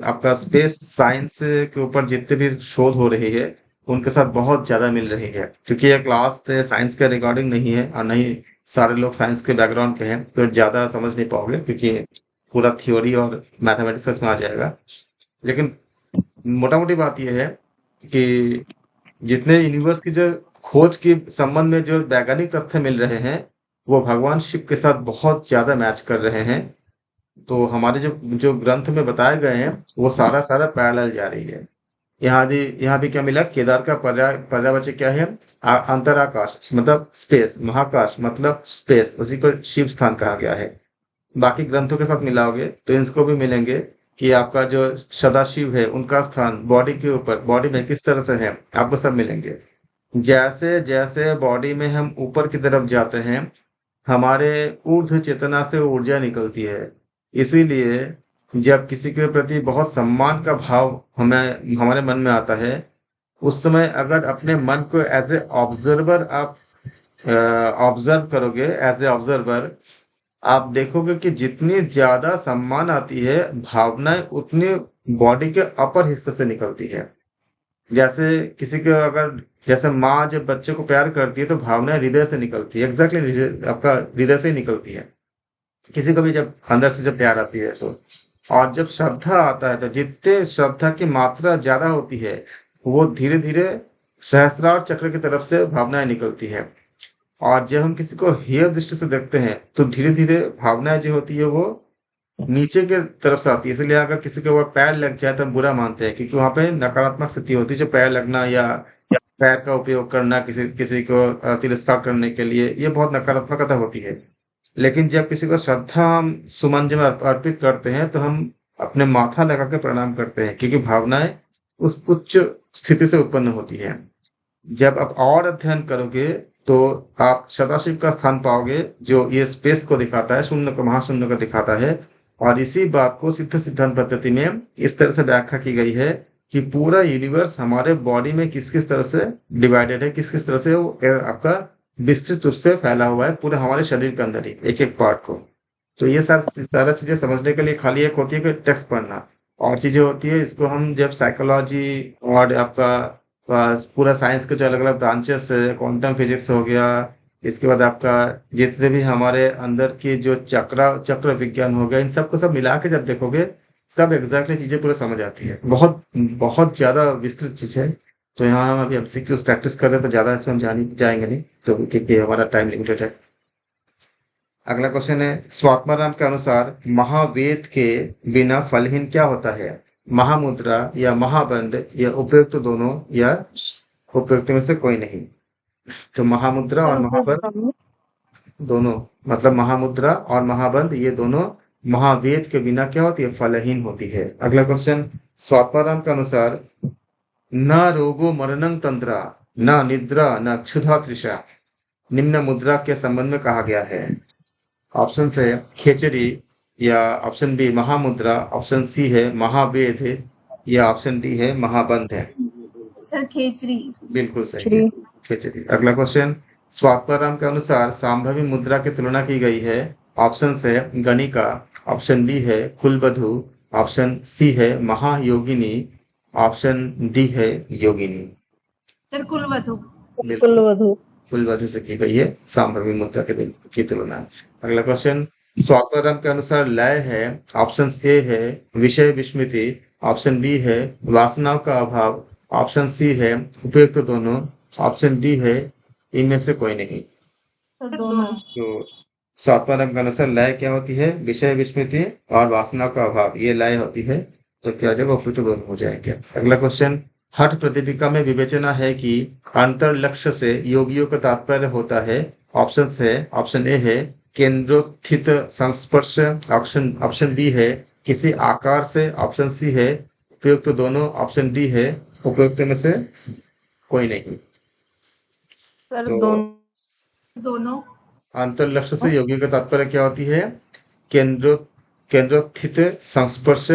आपका स्पेस साइंस के ऊपर जितने भी शोध हो रही है, उनके साथ बहुत ज्यादा मिल रही है। क्योंकि ये क्लास साइंस के रिगार्डिंग नहीं है, और नहीं सारे लोग साइंस के बैकग्राउंड के हैं, तो ज्यादा समझ नहीं पाओगे, क्योंकि पूरा थ्योरी और मैथमेटिक्स इसमें आ जाएगा। लेकिन मोटा मोटी बात यह है कि जितने यूनिवर्स की जो खोज के संबंध में जो वैज्ञानिक तथ्य मिल रहे हैं, वो भगवान शिव के साथ बहुत ज्यादा मैच कर रहे हैं। तो हमारे जो जो ग्रंथ में बताए गए हैं, वो सारा सारा पैरेलल जा रही है। यहाँ भी क्या मिला? केदार का पर्यायवाची क्या है? अंतराकाश मतलब स्पेस, महाकाश मतलब स्पेस, उसी को शिव स्थान कहा गया है। बाकी ग्रंथों के साथ मिलाओगे तो इनको भी मिलेंगे कि आपका जो सदाशिव है, उनका स्थान बॉडी के ऊपर, बॉडी में किस तरह से है, आपको सब मिलेंगे। जैसे जैसे बॉडी में हम ऊपर की तरफ जाते हैं, हमारे ऊर्ध्व चेतना से ऊर्जा निकलती है। इसीलिए जब किसी के प्रति बहुत सम्मान का भाव हमें हमारे मन में आता है, उस समय अगर अपने मन को एज ए ऑब्जर्वर आप ऑब्जर्व करोगे, एज ए ऑब्जर्वर आप देखोगे कि जितनी ज्यादा सम्मान आती है, भावनाएं उतनी बॉडी के अपर हिस्से से निकलती है। जैसे किसी को अगर जैसे माँ जब बच्चे को प्यार करती है, तो भावनाएं हृदय से निकलती है, एग्जैक्टली आपका हृदय से ही निकलती है। किसी को भी जब अंदर से जब प्यार आती है तो, और जब श्रद्धा आता है, तो जितने श्रद्धा की मात्रा ज्यादा होती है, वो धीरे धीरे सहस्रार चक्र की तरफ से भावनाएं निकलती है। और जब हम किसी को हेय दृष्टि से देखते हैं, तो धीरे धीरे भावनाएं जो होती है वो नीचे के तरफ से आती है। इसलिए अगर किसी के ऊपर पैर लग जाए तो हम बुरा मानते हैं, क्योंकि वहां पे नकारात्मक स्थिति होती है। जो पैर लगना या पैर का उपयोग करना किसी किसी को तिरस्कार करने के लिए, ये बहुत नकारात्मकता होती है। लेकिन जब किसी को श्रद्धा हम सुमन जब अर्पित करते हैं, तो हम अपने माथा लगा के प्रणाम करते हैं, क्योंकि भावनाएं उस उच्च स्थिति से उत्पन्न होती है। जब आप और अध्ययन करोगे, तो आप सदाशिव का स्थान पाओगे, जो ये स्पेस को दिखाता है, शून्य को, महाशून्य को दिखाता है। और इसी बात को सिद्ध सिद्धांत पद्धति में इस तरह से व्याख्या की गई है कि पूरा यूनिवर्स हमारे बॉडी में किस किस तरह से डिवाइडेड है, किस किस तरह से वो आपका विस्तृत रूप से फैला हुआ है, पूरे हमारे शरीर के अंदर ही एक एक पार्ट को। तो ये सारा चीजें समझने के लिए खाली एक होती है कि टेक्स्ट पढ़ना, और चीजें होती है इसको हम जब साइकोलॉजी और आपका पूरा साइंस के जो अलग अलग ब्रांचेस है, क्वांटम फिजिक्स हो गया, इसके बाद आपका जितने भी हमारे अंदर की जो चक्र विज्ञान हो गया, इन सबको सब मिला के जब देखोगे, तब एग्जैक्टली चीजें पूरा समझ आती है। बहुत बहुत ज्यादा विस्तृत चीज है। तो यहाँ हम अभी एमसीक्यूज प्रैक्टिस कर रहे हैं, तो ज्यादा इसमें हम जाएंगे नहीं, तो क्योंकि हमारा टाइम लिमिटेड है। अगला क्वेश्चन है, स्वात्माराम के अनुसार महावेद के बिना फलहीन क्या होता है? महामुद्रा या महाबंध या उपयुक्त दोनों या उपयुक्त में से कोई नहीं। तो महामुद्रा और महाबंध दोनों, मतलब महामुद्रा और महाबंध ये दोनों महावेद के बिना क्या होती है? फलहीन होती है। अगला क्वेश्चन, स्वात्माराम के अनुसार न रोगो मरणं तंत्रा न निद्रा न क्षुधा तृषा निम्न मुद्रा के संबंध में कहा गया है। ऑप्शन है खेचरी, या ऑप्शन बी महामुद्रा, ऑप्शन सी है महावेद, या ऑप्शन डी है महाबंध है। सर खेचरी। बिल्कुल सही है, खेचरी। अगला क्वेश्चन, स्वात्माराम के अनुसार संभावी मुद्रा की तुलना की गई है। ऑप्शन है गणिका, ऑप्शन बी है कुलवधु, ऑप्शन सी है महायोगिनी, ऑप्शन डी है योगिनी। सर कुलवधु। बिल्कुल कुलवधु। कुलवधु से की गई है संभावी मुद्रा की तुलना। अगला क्वेश्चन, स्वात्माराम के अनुसार लय है। ऑप्शन ए है विषय विस्मृति, ऑप्शन बी है वासनाओं का अभाव, ऑप्शन सी है उपयुक्त दोनों, ऑप्शन डी है इनमें से कोई नहीं। सर दोनों। तो स्वात्माराम के अनुसार लय क्या होती है? विषय विस्मृति और वासनाओं का अभाव, ये लय होती है। तो क्या हो जाएगा? उपयुक्त दोनों हो जाएंगे। अगला क्वेश्चन, हठ प्रतिपिका में विवेचना है कि अंतर लक्ष्य से योगियों का तात्पर्य होता है। ऑप्शन ए है केंद्रोत्थित संस्पर्श, ऑप्शन बी है किसी आकार से, ऑप्शन सी है उपयुक्त दोनों, ऑप्शन डी है उपयुक्त में से कोई नहीं। सर तो दोनों। अंतर लक्ष्य से योगियों का तात्पर्य क्या होती है? केंद्रोत्थित संस्पर्श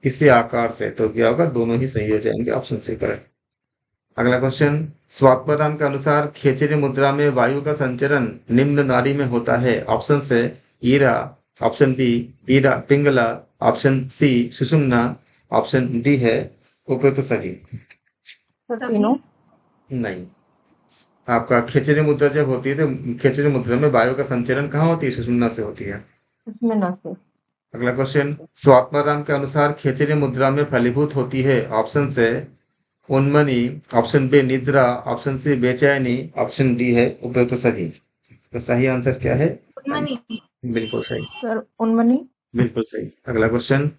किसी आकार से। तो क्या होगा? दोनों ही सही हो जाएंगे, ऑप्शन सी करेक्ट। अगला क्वेश्चन, स्वात्माराम के अनुसार खेचरी मुद्रा में वायु का संचरण निम्न नाड़ी में होता है। ऑप्शन है Ida, option B Ida Pingala, option C Sushumna, option D है उपयुक्त सही। सर तीनों। नहीं, आपका खेचरी मुद्रा जब होती है तो खेचरी मुद्रा में वायु का संचरण कहाँ होती है? सुषुम्ना से होती है। इसमें ना से। अगला क्वेश्चन, स्वात्माराम के अनुसार खेचरी मुद्रा में फलीभूत होती है। ऑप्शन से उन्मनी, ऑप्शन बी निद्रा, ऑप्शन सी बेचैनी, ऑप्शन डी है उपयुक्त सही। तो सही आंसर क्या है? उन्मनी। बिल्कुल सही, सर उन्मनी। बिल्कुल सही। अगला क्वेश्चन,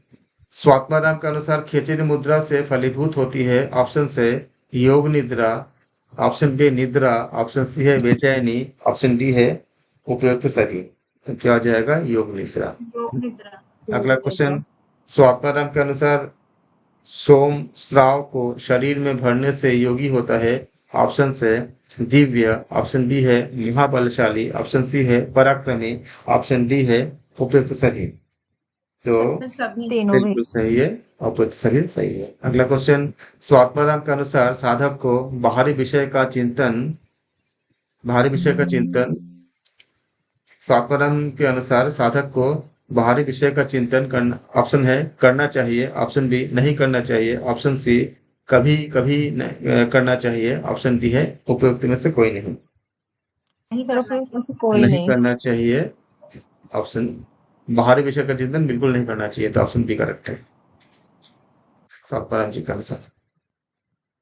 स्वात्माराम के अनुसार खेचरी मुद्रा से फलीभूत होती है। ऑप्शन से योग निद्रा, ऑप्शन बी निद्रा, ऑप्शन सी है बेचैनी, ऑप्शन डी है उपयुक्त सही। तो क्या हो जाएगा? योग निद्रा। योग निद्रा। अगला क्वेश्चन, स्वात्माराम के अनुसार सोम श्राव को शरीर में भरने से योगी होता है। ऑप्शन से दिव्य, ऑप्शन बी है महाबलशाली, ऑप्शन सी है पराक्रमी, ऑप्शन डी है उपयुक्त सही। तो सर सभी। तीनों भी। बिल्कुल सही है, उपयुक्त सही सही है। अगला क्वेश्चन, स्वात्माराम के अनुसार साधक को बाहरी विषय का चिंतन स्वात्माराम के अनुसार साधक को बाहरी विषय का चिंतन करना, ऑप्शन है करना चाहिए, ऑप्शन बी नहीं करना चाहिए, ऑप्शन सी कभी कभी करना चाहिए, ऑप्शन डी है उपयुक्त में से कोई नहीं। नहीं सर करना। उपयुक्त में से कोई नहीं नहीं। करना चाहिए, ऑप्शन बाहरी विषय का चिंतन बिल्कुल नहीं करना चाहिए, तो ऑप्शन बी करेक्ट है स्वात्माराम जी के अनुसार।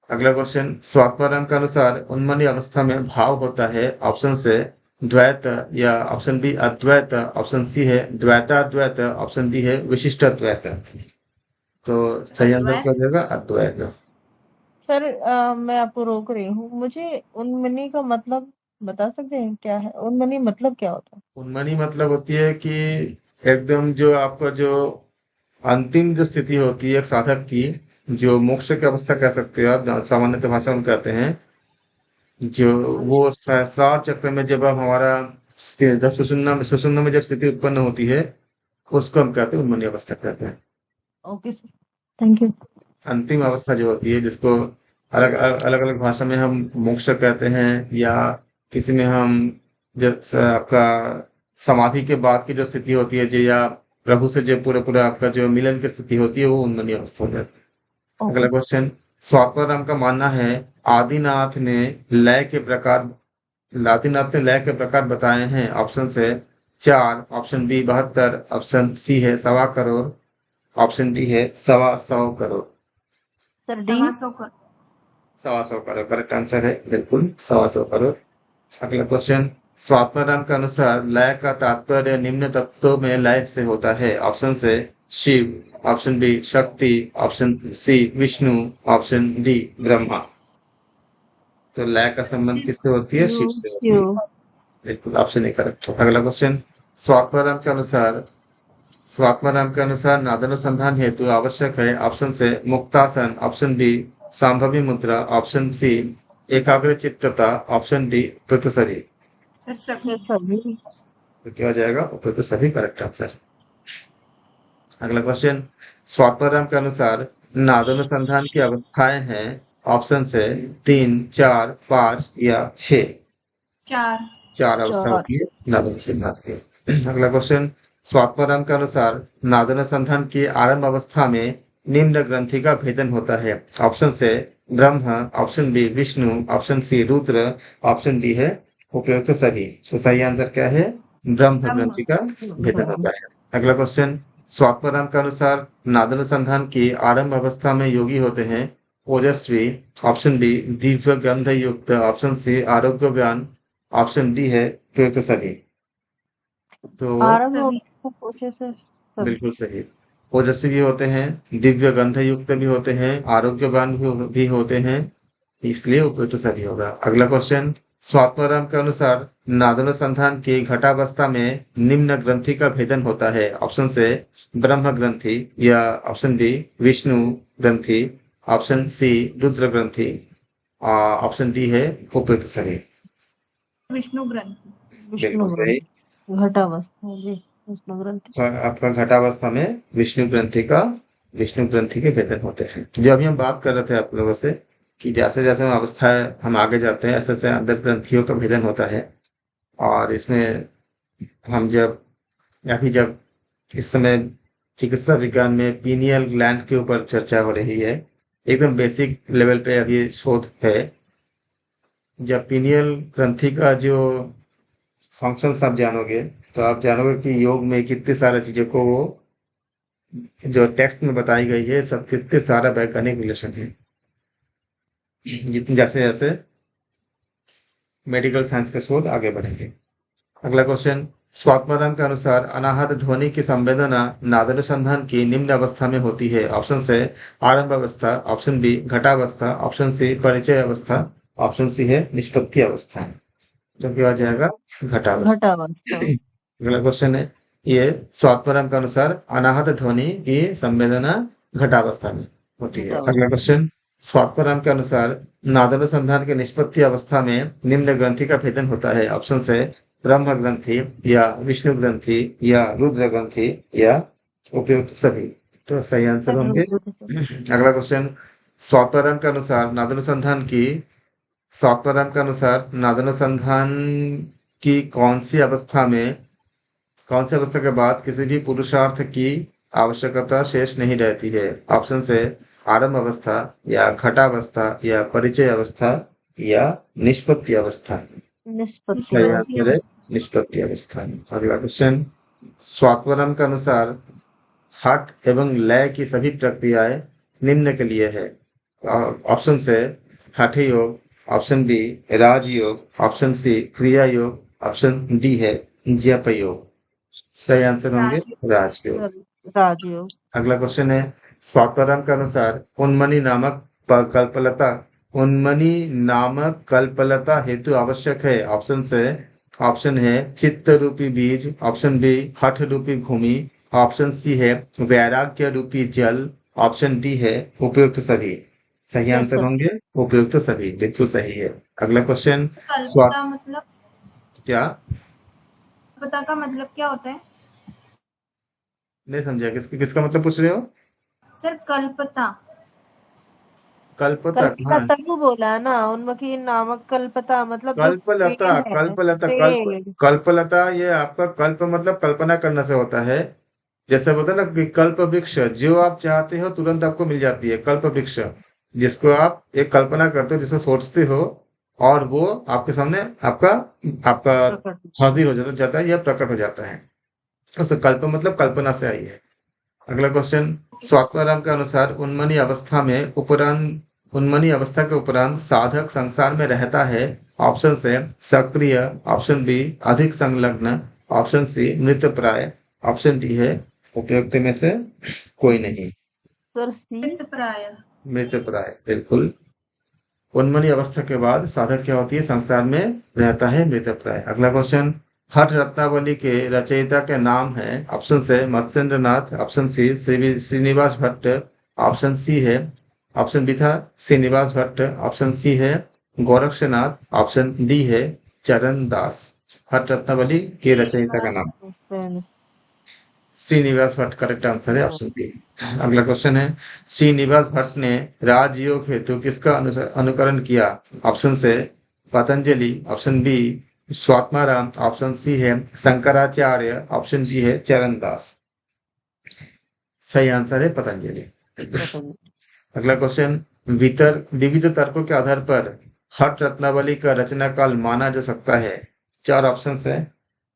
अगला क्वेश्चन, स्वात्माराम के अनुसार उन्मनी अवस्था में भाव होता है। ऑप्शन से द्वैत, या ऑप्शन बी अद्वैत, ऑप्शन सी है द्वैताद्वैत, ऑप्शन डी है विशिष्टाद्वैत। तो सही आंसर क्या हो जाएगा? अद्वैत। सर मैं आपको रोक रही हूँ, मुझे उन्मनी का मतलब बता सकते हैं क्या है? उन्मनी मतलब क्या होता है? उन्मनी मतलब होती है कि एकदम जो आपका जो अंतिम जो स्थिति होती है एक साधक की, जो मोक्ष की अवस्था कह सकते हो आप, सामान्यतः भाषा में कहते हैं, जो वो सहस्रार चक्र में जब हमारा जब सुषुम्ना में जब स्थिति उत्पन्न होती है, उसको हम कहते हैं उन्मनी अवस्था कहते हैं। Okay sir, thank you. अंतिम अवस्था जो होती है, जिसको अलग अलग भाषा में हम मोक्ष कहते हैं, या किसी में हम आपका समाधि के बाद की जो स्थिति होती है, जो या प्रभु से जो पूरा आपका जो मिलन की स्थिति होती है, वो उन्मनी अवस्था हो जाती है। अगला क्वेश्चन, स्वात्माराम का मानना है आदिनाथ ने लय के प्रकार बताए हैं। ऑप्शन है 4, ऑप्शन बी 72, ऑप्शन सी है 1.25 करोड़, ऑप्शन डी है 1.25 crore. Sir D. 1.25 crore correct answer है, बिल्कुल 1.25 करोड़। अगला क्वेश्चन, स्वात्माराम के अनुसार लय का तात्पर्य निम्न तत्वों में लय से होता है। ऑप्शन से Shiva, option B Shakti, option C Vishnu, option D Brahma. तो लय का संबंध किससे होती है? शिव से होती है, बिल्कुल ऑप्शन ए करेक्ट। अगला क्वेश्चन, स्वात्माराम के अनुसार नादानुसंधान हेतु आवश्यक है। ऑप्शन से मुक्तासन, ऑप्शन बी संभावी मुद्रा, ऑप्शन सी एकाग्र चित्तता, ऑप्शन डी प्रतसरी। सर सभी। सभी। तो क्या हो जाएगा? उपयुक्त सभी करेक्ट आंसर। अगला क्वेश्चन, स्वात्माराम के अनुसार नादनुसंधान की अवस्थाएं हैं, ऑप्शन है 3, 4, 5 या 6। 4। 4 अवस्था 4। होती है नादनुसंधान की। अगला क्वेश्चन, स्वात्माराम के अनुसार नादनुसंधान की आरंभ अवस्था में निम्न ग्रंथि का भेदन होता है, ऑप्शन है Brahma, option B Vishnu, option C Rudra, option D है उपयुक्त सभी। तो सही आंसर क्या है? ब्रह्म ग्रंथि का भेदन होता है। अगला क्वेश्चन, स्वात्माराम के अनुसार नादानुसंधान की आरंभ अवस्था में योगी होते हैं, ओजस्वी, ऑप्शन बी दिव्य गंध युक्त, ऑप्शन सी आरोग्यवान, ऑप्शन डी है उपयुक्त सभी। तो आरंभ सभी। पूछे से सभी। बिल्कुल सही। ओजस्वी भी होते हैं, दिव्य गंध युक्त भी होते हैं, आरोग्यवान भी होते हैं, इसलिए उपयुक्त सभी होगा। अगला क्वेश्चन, स्वात्माराम के अनुसार नादानुसंधान की घटावस्था में निम्न ग्रंथि का भेदन होता है, ऑप्शन से ब्रह्म ग्रंथि या ऑप्शन बी विष्णु ग्रंथि, ऑप्शन सी रुद्र ग्रंथि, ऑप्शन डी है उपयुक्त सभी। विष्णु ग्रंथ। विष्णु बिल्कुल सही। ग्रंथ घटावस्था जी विष्णु ग्रंथ। आपका घटावस्था में विष्णु ग्रंथि के भेदन होते हैं। जो अभी हम बात कर रहे थे आप लोगों से कि जैसे जैसे हम अवस्थाएं हम आगे जाते हैं, ऐसे ऐसे अंदर ग्रंथियों का भेदन होता है। और इसमें हम जब इस समय चिकित्सा विज्ञान में पीनियल ग्लैंड के ऊपर चर्चा हो रही है, एकदम बेसिक लेवल पे अभी शोध है। जब पीनियल ग्रंथि का जो फंक्शन आप जानोगे तो आप जानोगे कि योग में कितनी सारी चीजों को वो जो टेक्स्ट में बताई गई है सब कितने सारा वैज्ञानिक रिलेशन है। जितने जैसे जैसे मेडिकल साइंस के शोध आगे बढ़ेंगे। अगला क्वेश्चन, स्वात्माराम के अनुसार अनाहत ध्वनि की संवेदना नादानुसंधान की निम्न अवस्था में होती है, ऑप्शन है आरंभ अवस्था, ऑप्शन बी घटावस्था, ऑप्शन सी परिचय अवस्था, ऑप्शन सी है निष्पत्ति अवस्था। तो क्या हो जाएगा? घटावस्था। अगला क्वेश्चन है, ये स्वात्माराम के अनुसार अनाहत ध्वनि की संवेदना घटावस्था में होती है। अगला क्वेश्चन, स्वात्माराम के अनुसार नादानुसंधान के निष्पत्ति अवस्था में निम्न ग्रंथि का भेदन होता है, ऑप्शन है ब्रह्म ग्रंथि या विष्णु ग्रंथि या रुद्र ग्रंथि या उपयुक्त सभी। तो सही आंसर होंगे। अगला क्वेश्चन, स्वात्माराम के अनुसार नादानुसंधान की कौन सी अवस्था के बाद किसी भी पुरुषार्थ की आवश्यकता शेष नहीं रहती है, ऑप्शन से आरंभ अवस्था या घटावस्था या परिचय अवस्था या निष्पत्ति अवस्था। सही आंसर है निष्पत्ति अवस्था। अगला क्वेश्चन, स्वात्माराम के अनुसार हठ एवं लय की सभी प्रक्रियाएं निम्न के लिए है, ऑप्शन से हठ योग, ऑप्शन बी राजयोग, ऑप्शन सी क्रिया योग, ऑप्शन डी है जप योग। सही आंसर होंगे राजयोग। अगला क्वेश्चन है, स्वात्माराम के अनुसार उन्मनी नामक कल्पलता हेतु आवश्यक है, ऑप्शन है चित्त रूपी बीज, ऑप्शन बी हठ रूपी भूमि, ऑप्शन सी है वैराग्य रूपी जल, ऑप्शन डी है उपयुक्त सभी। सही आंसर होंगे उपयुक्त सभी, बिल्कुल सही है। अगला क्वेश्चन, कल्पता मतलब क्या? कल्पता का मतलब क्या होता है? नहीं समझा, किसका मतलब पूछ रहे हो? सर कल्पता तभी बोला है ना, उन्मकी नामक कल्पता मतलब कल्पलता ये आपका कल्प मतलब कल्पना करने से होता है। जैसे बोलते हैं ना कि कल्प वृक्ष, जो आप चाहते हो तुरंत आपको मिल जाती है कल्प वृक्ष, जिसको आप एक कल्पना करते हो, जिसको सोचते हो और वो आपके सामने आपका हाजिर हो जाता है या प्रकट हो जाता है। तो कल्प मतलब कल्पना से आई है। अगला क्वेश्चन, स्वात्माराम के अनुसार उन्मनी अवस्था के उपरांत साधक संसार में रहता है, ऑप्शन से सक्रिय, ऑप्शन बी अधिक संलग्न, ऑप्शन सी मृतप्राय, ऑप्शन डी है उपयुक्त में से कोई नहीं। मृतप्राय बिल्कुल। उन्मनी अवस्था के बाद साधक क्या होती है? संसार में रहता है मृतप्राय। अगला क्वेश्चन, हठ रत्नावली के रचयिता के नाम है, ऑप्शन से Matsyendra Nath, option C Srinivas Bhatt, option C है ऑप्शन बी था श्रीनिवास भट्ट, ऑप्शन सी है गोरक्षनाथ, ऑप्शन डी है चरण दास। हट रत्नावली के रचयिता का नाम? पहले श्रीनिवास भट्ट करेक्ट आंसर है, ऑप्शन बी। अगला क्वेश्चन है, श्रीनिवास भट्ट ने राजयोग हेतु किसका अनुकरण किया? Option A Patanjali, option B Swatmarama, option C है शंकराचार्य, ऑप्शन डी है चरणदास। सही आंसर है पतंजलि। अगला क्वेश्चन, विविध तर्कों के आधार पर हट रत्नावली का रचना काल माना जा सकता है? 4 ऑप्शन है।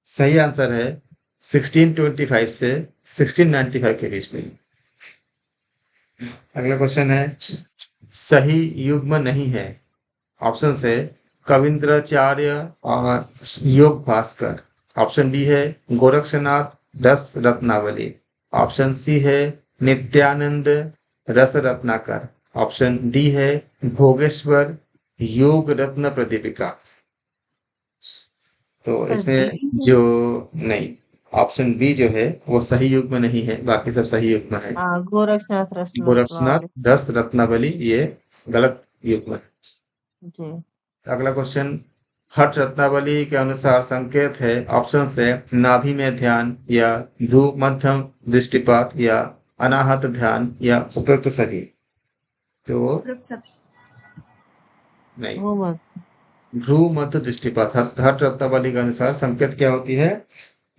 सही आंसर है 1625 से 1695 के बीच में। अगला क्वेश्चन है, सही युग्म नहीं है। ऑप्शन है कविंद्राचार्य और योग भास्कर, ऑप्शन बी है गोरक्षनाथ रस रत्नावली, ऑप्शन सी है नित्यानंद रस रत्नाकर, ऑप्शन डी है भोगेश्वर योग रत्न प्रदीपिका। तो इसमें जो नहीं, ऑप्शन बी जो है वो सही युग्म नहीं है, बाकी सब सही युग्म है। गोरक्षनाथ रस रत्नावली ये गलत युग्म है जी। अगला क्वेश्चन, हट रत्नावली के अनुसार संकेत है। ऑप्शन से नाभि में ध्यान या भ्रू मध्यम दृष्टिपात या अनाहत ध्यान या उपयुक्त सभी। तो उपयुक्त सभी। नहीं, वो मत भ्रू मध्य दृष्टिपात। हट रत्नावली के अनुसार संकेत क्या होती है?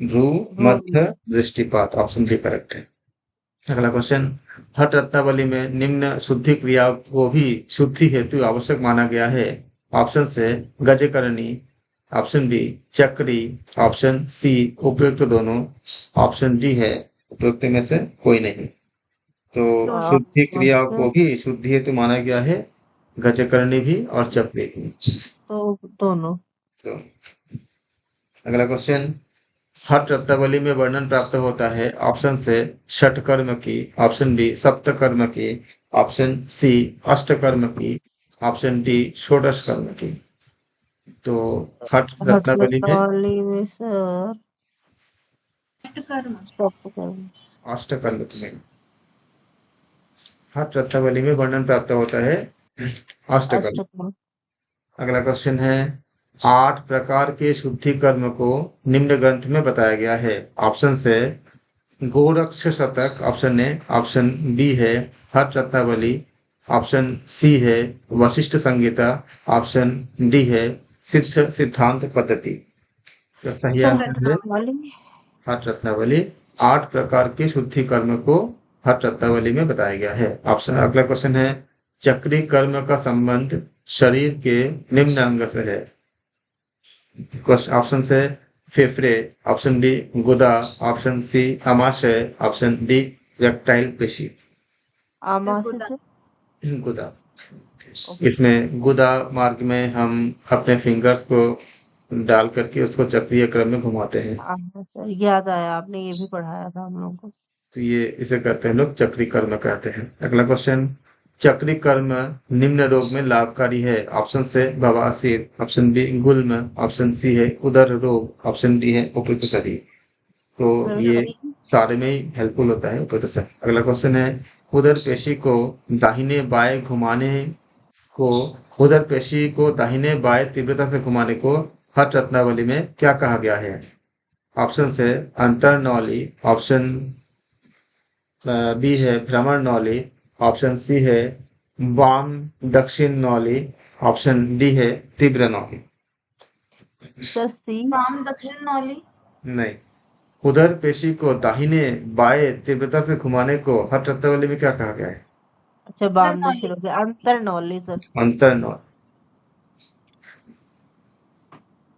भ्रू मध्य दृष्टिपात, ऑप्शन बी करेक्ट है। अगला क्वेश्चन, हट रत्नावली में निम्न शुद्धि क्रिया को भी शुद्धि हेतु आवश्यक माना गया है। ऑप्शन से गजकरणी, ऑप्शन बी चक्री, ऑप्शन सी उपयुक्त दोनों, ऑप्शन डी है उपयुक्त में से कोई नहीं। तो शुद्धि क्रिया को भी शुद्धि हेतु माना गया है, गजकरणी भी और चक्री भी। तो दोनों। तो अगला क्वेश्चन, हट रत्नावली में वर्णन प्राप्त होता है। ऑप्शन से षट कर्म की, ऑप्शन बी सप्त कर्म की, ऑप्शन सी अष्ट कर्म की, ऑप्शन डी षोडश कर्म की। तो हट रत्नावली में सर अष्ट कर्म में, हट रत्नावली में वर्णन प्राप्त होता है अष्ट कर्म। अगला क्वेश्चन है, 8 प्रकार के शुद्धि कर्म को निम्न ग्रंथ में बताया गया है। ऑप्शन से गोरक्ष शतक, ऑप्शन ए, ऑप्शन बी है हट रत्नावली, ऑप्शन सी है वशिष्ठ संहिता, ऑप्शन डी है सिद्ध सिद्धांत पद्धति। तो सही आंसर है हट रत्नावली। 8 प्रकार के शुद्धि कर्म को हट रत्नावली में बताया गया है। ऑप्शन अगला क्वेश्चन है, चक्री कर्म का संबंध शरीर के निम्न अंग से है। ऑप्शन से फेफड़े, ऑप्शन बी गुदा, ऑप्शन सी आमाशय, ऑप्शन डी रेप्टाइल पेशी। गुदा। इसमें गुदा मार्ग में हम अपने फिंगर्स को डाल करके उसको चक्रीय क्रम में घुमाते हैं। याद आया, आपने ये भी पढ़ाया था हम लोगों को। तो ये इसे कहते हैं लोग चक्री कर्म कहते हैं। अगला क्वेश्चन, चक्री कर्म निम्न रोग में लाभकारी है। ऑप्शन से बवासीर, ऑप्शन बी गुल्म, ऑप्शन सी है उदर रोग, ऑप्शन डी है उपयुक्त शरीर। तो ये सारे में ही हेल्पफुल होता है उपयुक्त शरीर। अगला क्वेश्चन है, उदर पेशी को दाहिने बाएं घुमाने को, उदर पेशी को दाहिने बाएं तीव्रता से घुमाने को हट रत्नावली में क्या कहा गया है? ऑप्शन से अंतर्नौली, ऑप्शन बी है भ्रमण नौली, ऑप्शन सी है वाम दक्षिण नौली, ऑप्शन डी है तीव्र नौली। वाम दक्षिण नौली नहीं, उधर पेशी को दाहिने बाएं तीव्रता से घुमाने को हट रत्नावली में क्या कहा गया है? अच्छा, वाम दक्षिण नौली, अंतर्नौली सर। अंतर्नौली।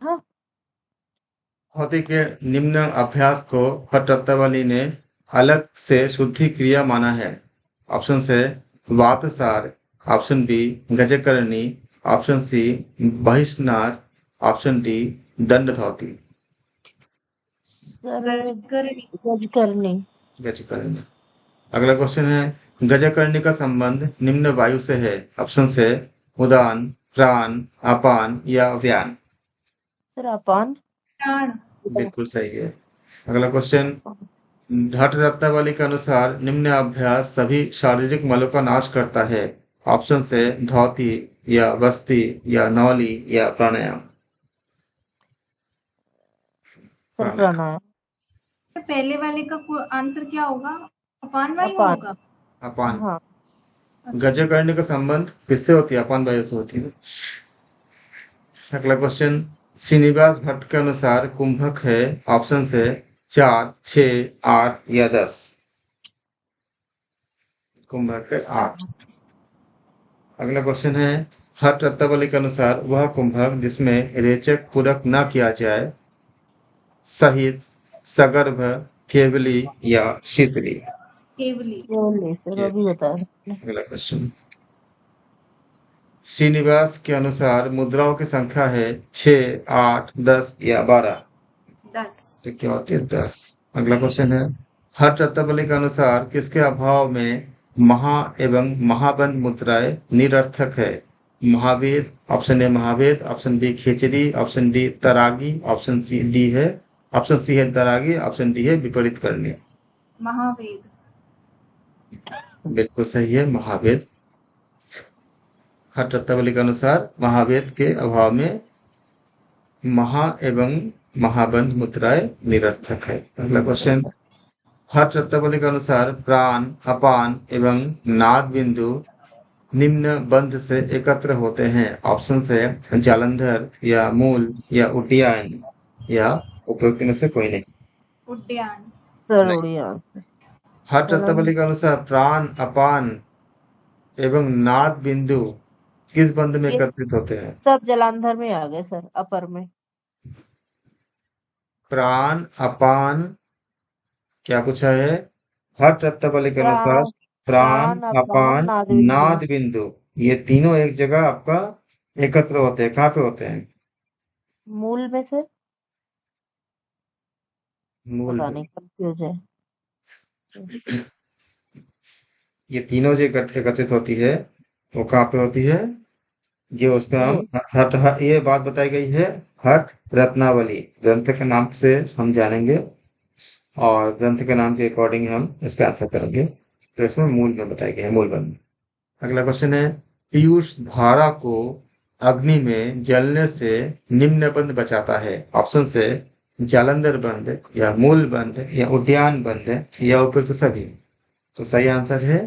हाँ। भौतिक के निम्न अभ्यास को हट रत्नावली ने अलग से शुद्धि क्रिया माना है। ऑप्शन से वातसार, ऑप्शन बी गजकरणी, ऑप्शन सी बहिष्णार, ऑप्शन डी दंडधौती। गजकरणी। अगला क्वेश्चन है, गजकरणी का संबंध निम्न वायु से है। ऑप्शन से उदान, प्राण, अपान या व्यान। सर अपान। बिल्कुल सही है। अगला क्वेश्चन, हट रत्नावली के अनुसार निम्न अभ्यास सभी शारीरिक मलों का नाश करता है। ऑप्शन से धौती या बस्ती या नौली या प्राणायाम। सर प्राणायाम। प्राणायाम। तो पहले वाले का आंसर क्या होगा? अपान वायु अपान। होगा। अपान। हाँ। अच्छा, गजकर्णी का संबंध किससे होती है? अपान वायु से होती है। अगला क्वेश्चन, श्रीनिवास भट्ट के अनुसार कुंभक है, ऑप्शन है 4, 6, 8 या 10। कुंभक है 8। अगला क्वेश्चन है, हठ रत्नावली के अनुसार वह कुंभक जिसमें रेचक पूरक न किया जाए, सहित, सगर्भ, केवली या शीतली। केवली। केवली सर ये अभी बताया आपने। अगला क्वेश्चन, श्रीनिवास के अनुसार मुद्राओं की संख्या है 6, 8, 10 या 12। 10। तो क्या होती है? 10। अगला क्वेश्चन है, हठ रत्नावली के अनुसार किसके अभाव में महा एवं महाबंध मुद्राएं निरर्थक है? महावेद, ऑप्शन ए महावेद, ऑप्शन बी खिचड़ी, ऑप्शन डी तरागी, ऑप्शन सी है तरागी, ऑप्शन डी है विपरीत करनी। महावेद। बिल्कुल सही है, महावेद। हठ रत्नावली के अनुसार महावेद के अभाव में महा एवं महाबंध मुद्राएं निरर्थक है। अगला क्वेश्चन, हठ रत्नावली के अनुसार प्राण, अपान एवं नाद बिंदु निम्न बंध से एकत्र होते हैं। ऑप्शन है जालंधर या मूल या उड्डयन या उपयुक्त में से कोई नहीं। उड्डयन। सर नहीं। उड़िया। हठ रत्नावली के अनुसार प्राण, अपान एवं नाद बिंदु किस बंध में ये एकत्रित होते हैं? सब जलांधर में आ गए सर, अपर में। प्राण, अपान, क्या पूछा है? हठ रत्नावली के अनुसार प्राण, प्राण, अपान, अपान, नाद बिंदु। नाद बिंदु, ये तीनों एक जगह आपका एकत्र होते हैं। कहाँ पे होते हैं? मूल में सर मूल पता में। नहीं, कंफ्यूज है। ये तीनों जो एकत्रित होती है वो कहाँ पे होती है? जो उसका ये हम ये बात बताई गई है हठ रत्नावली ग्रंथ के नाम से हम जानेंगे, और ग्रंथ के नाम के अकॉर्डिंग हम इसका आंसर करेंगे। तो इसमें मूल में बताया गया है, मूल बंध। अगला क्वेश्चन है, पीयूष धारा को अग्नि में जलने से निम्न बंध बचाता है। ऑप्शन से जालंधर बंध या मूल बंध या उद्यान बंध या उपयुक्त सभी। तो सही आंसर है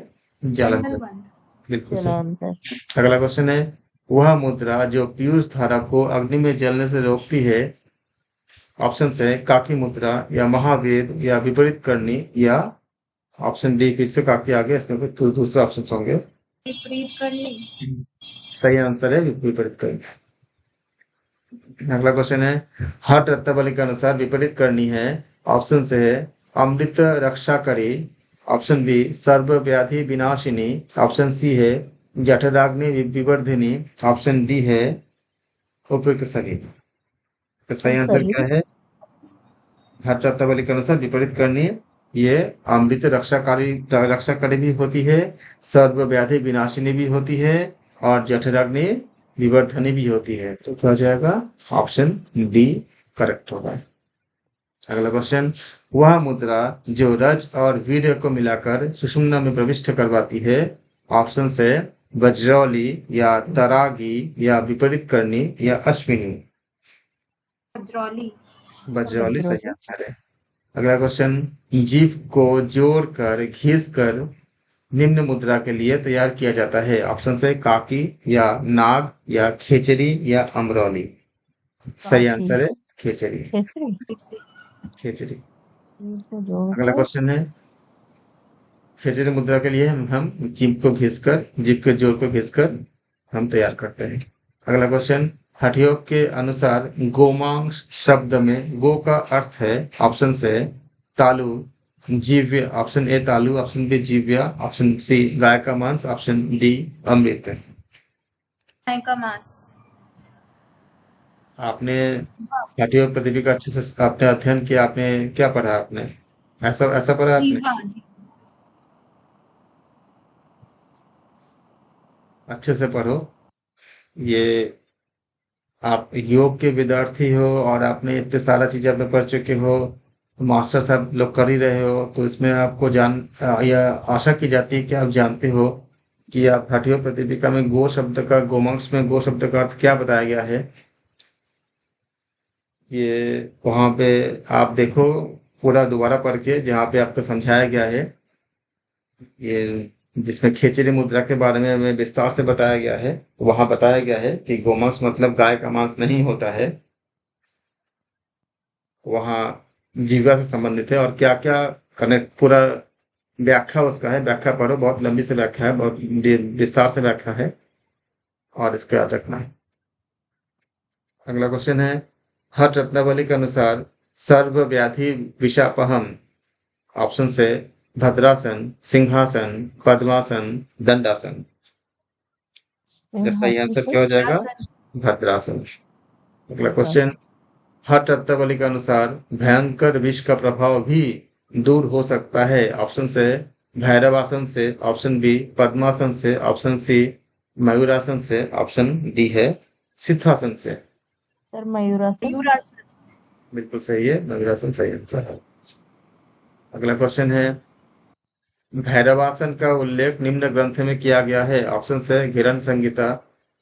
जालंधर। बंद। बिल्कुल सही। जलांधर। अगला क्वेश्चन है, वह मुद्रा जो पीयूष धारा को अग्नि में जलने से रोकती है। ऑप्शन है काकी मुद्रा या महावेद या विपरीत करनी या ऑप्शन डी। फिर से काकी आगे, इसमें फिर दूसरे ऑप्शन होंगे। विपरीत करनी। सही आंसर है विपरीत करनी। अगला क्वेश्चन है, हठ रत्नावली के अनुसार विपरीत करनी है। ऑप्शन से है अमृत रक्षा करे, ऑप्शन बी सर्व व्याधि विनाशिनी, ऑप्शन सी है जठराग्नि विवर्धिनी, ऑप्शन डी है उपयुक्त सभी। तो सही आंसर सही। क्या है? हठ रत्नावली के अनुसार विपरीत करनी ये अमृत रक्षाकारी भी होती है, सर्व व्याधि विनाशिनी भी होती है, और जठराग्नि विवर्धनी भी होती है। तो क्या हो जाएगा? ऑप्शन डी करेक्ट होगा। अगला क्वेश्चन, वह मुद्रा जो रज और वीर्य को मिलाकर सुषुम्ना में प्रविष्ट करवाती है। ऑप्शन है वज्रौली या तरागी या विपरीत करनी या अश्विनी। वज्रौली। वज्रौली सही आंसर है। अगला क्वेश्चन, जीभ को जोड़कर घिसकर निम्न मुद्रा के लिए तैयार किया जाता है। ऑप्शन है काकी या नाग या खेचड़ी या अमरौली। सही आंसर है खेचड़ी। खेचड़ी। अगला क्वेश्चन है, खेचड़ी मुद्रा के लिए हम जीभ के जोड़ को घिसकर हम तैयार करते हैं। अगला क्वेश्चन, हठयोग के अनुसार गोमांस शब्द में गो का अर्थ है। ऑप्शन से तालु, जीव्य, ऑप्शन ए तालु, ऑप्शन बी जीव्य, ऑप्शन सी गाय का मांस, ऑप्शन डी अमृत। गाय का मांस। आपने हठयोग पद्धति का अच्छे से आपने अध्ययन किया, आपने क्या पढ़ा? आपने ऐसा पढ़ा आपने? जीवा। अच्छे से पढ़ो। ये आप योग के विद्यार्थी हो और आपने इतने सारा चीजें आपने पढ़ चुके हो, मास्टर साहब लोग कर ही रहे हो, तो इसमें आपको या आशा की जाती है कि आप जानते हो कि आप हठयोग प्रतिपिका में गोमांस में गो शब्द का अर्थ क्या बताया गया है। ये वहां पे आप देखो पूरा दोबारा पढ़ के, जहाँ पे आपको समझाया गया है, ये जिसमें खेचरी मुद्रा के बारे में हमें विस्तार से बताया गया है। वहां बताया गया है कि गोमांस मतलब गाय का मांस नहीं होता है, वहाँ जीवा से संबंधित है। और क्या क्या कनेक्ट, पूरा व्याख्या उसका है, व्याख्या पढ़ो, बहुत लंबी से व्याख्या है, बहुत विस्तार से व्याख्या है, और इसको याद रखना है। अगला क्वेश्चन है, हठ रत्नावली के अनुसार सर्व व्याधि विषापहम, ऑप्शन से भद्रासन, सिंहासन, पद्मासन, दंडासन। इसका सही आंसर क्या हो जाएगा? आसन। भद्रासन। अगला क्वेश्चन, हठ रत्नावली के अनुसार भयंकर विष का प्रभाव भी दूर हो सकता है, ऑप्शन से भैरवासन से, ऑप्शन बी पद्मासन से, ऑप्शन सी मयूरासन से, ऑप्शन डी है सिद्धासन से। सर मयूरासन। मयूरासन। बिल्कुल सही है, मयूरासन सही आंसर है। अगला क्वेश्चन है, भैरवासन का उल्लेख निम्न ग्रंथ में किया गया है, ऑप्शन से घिरन संहिता,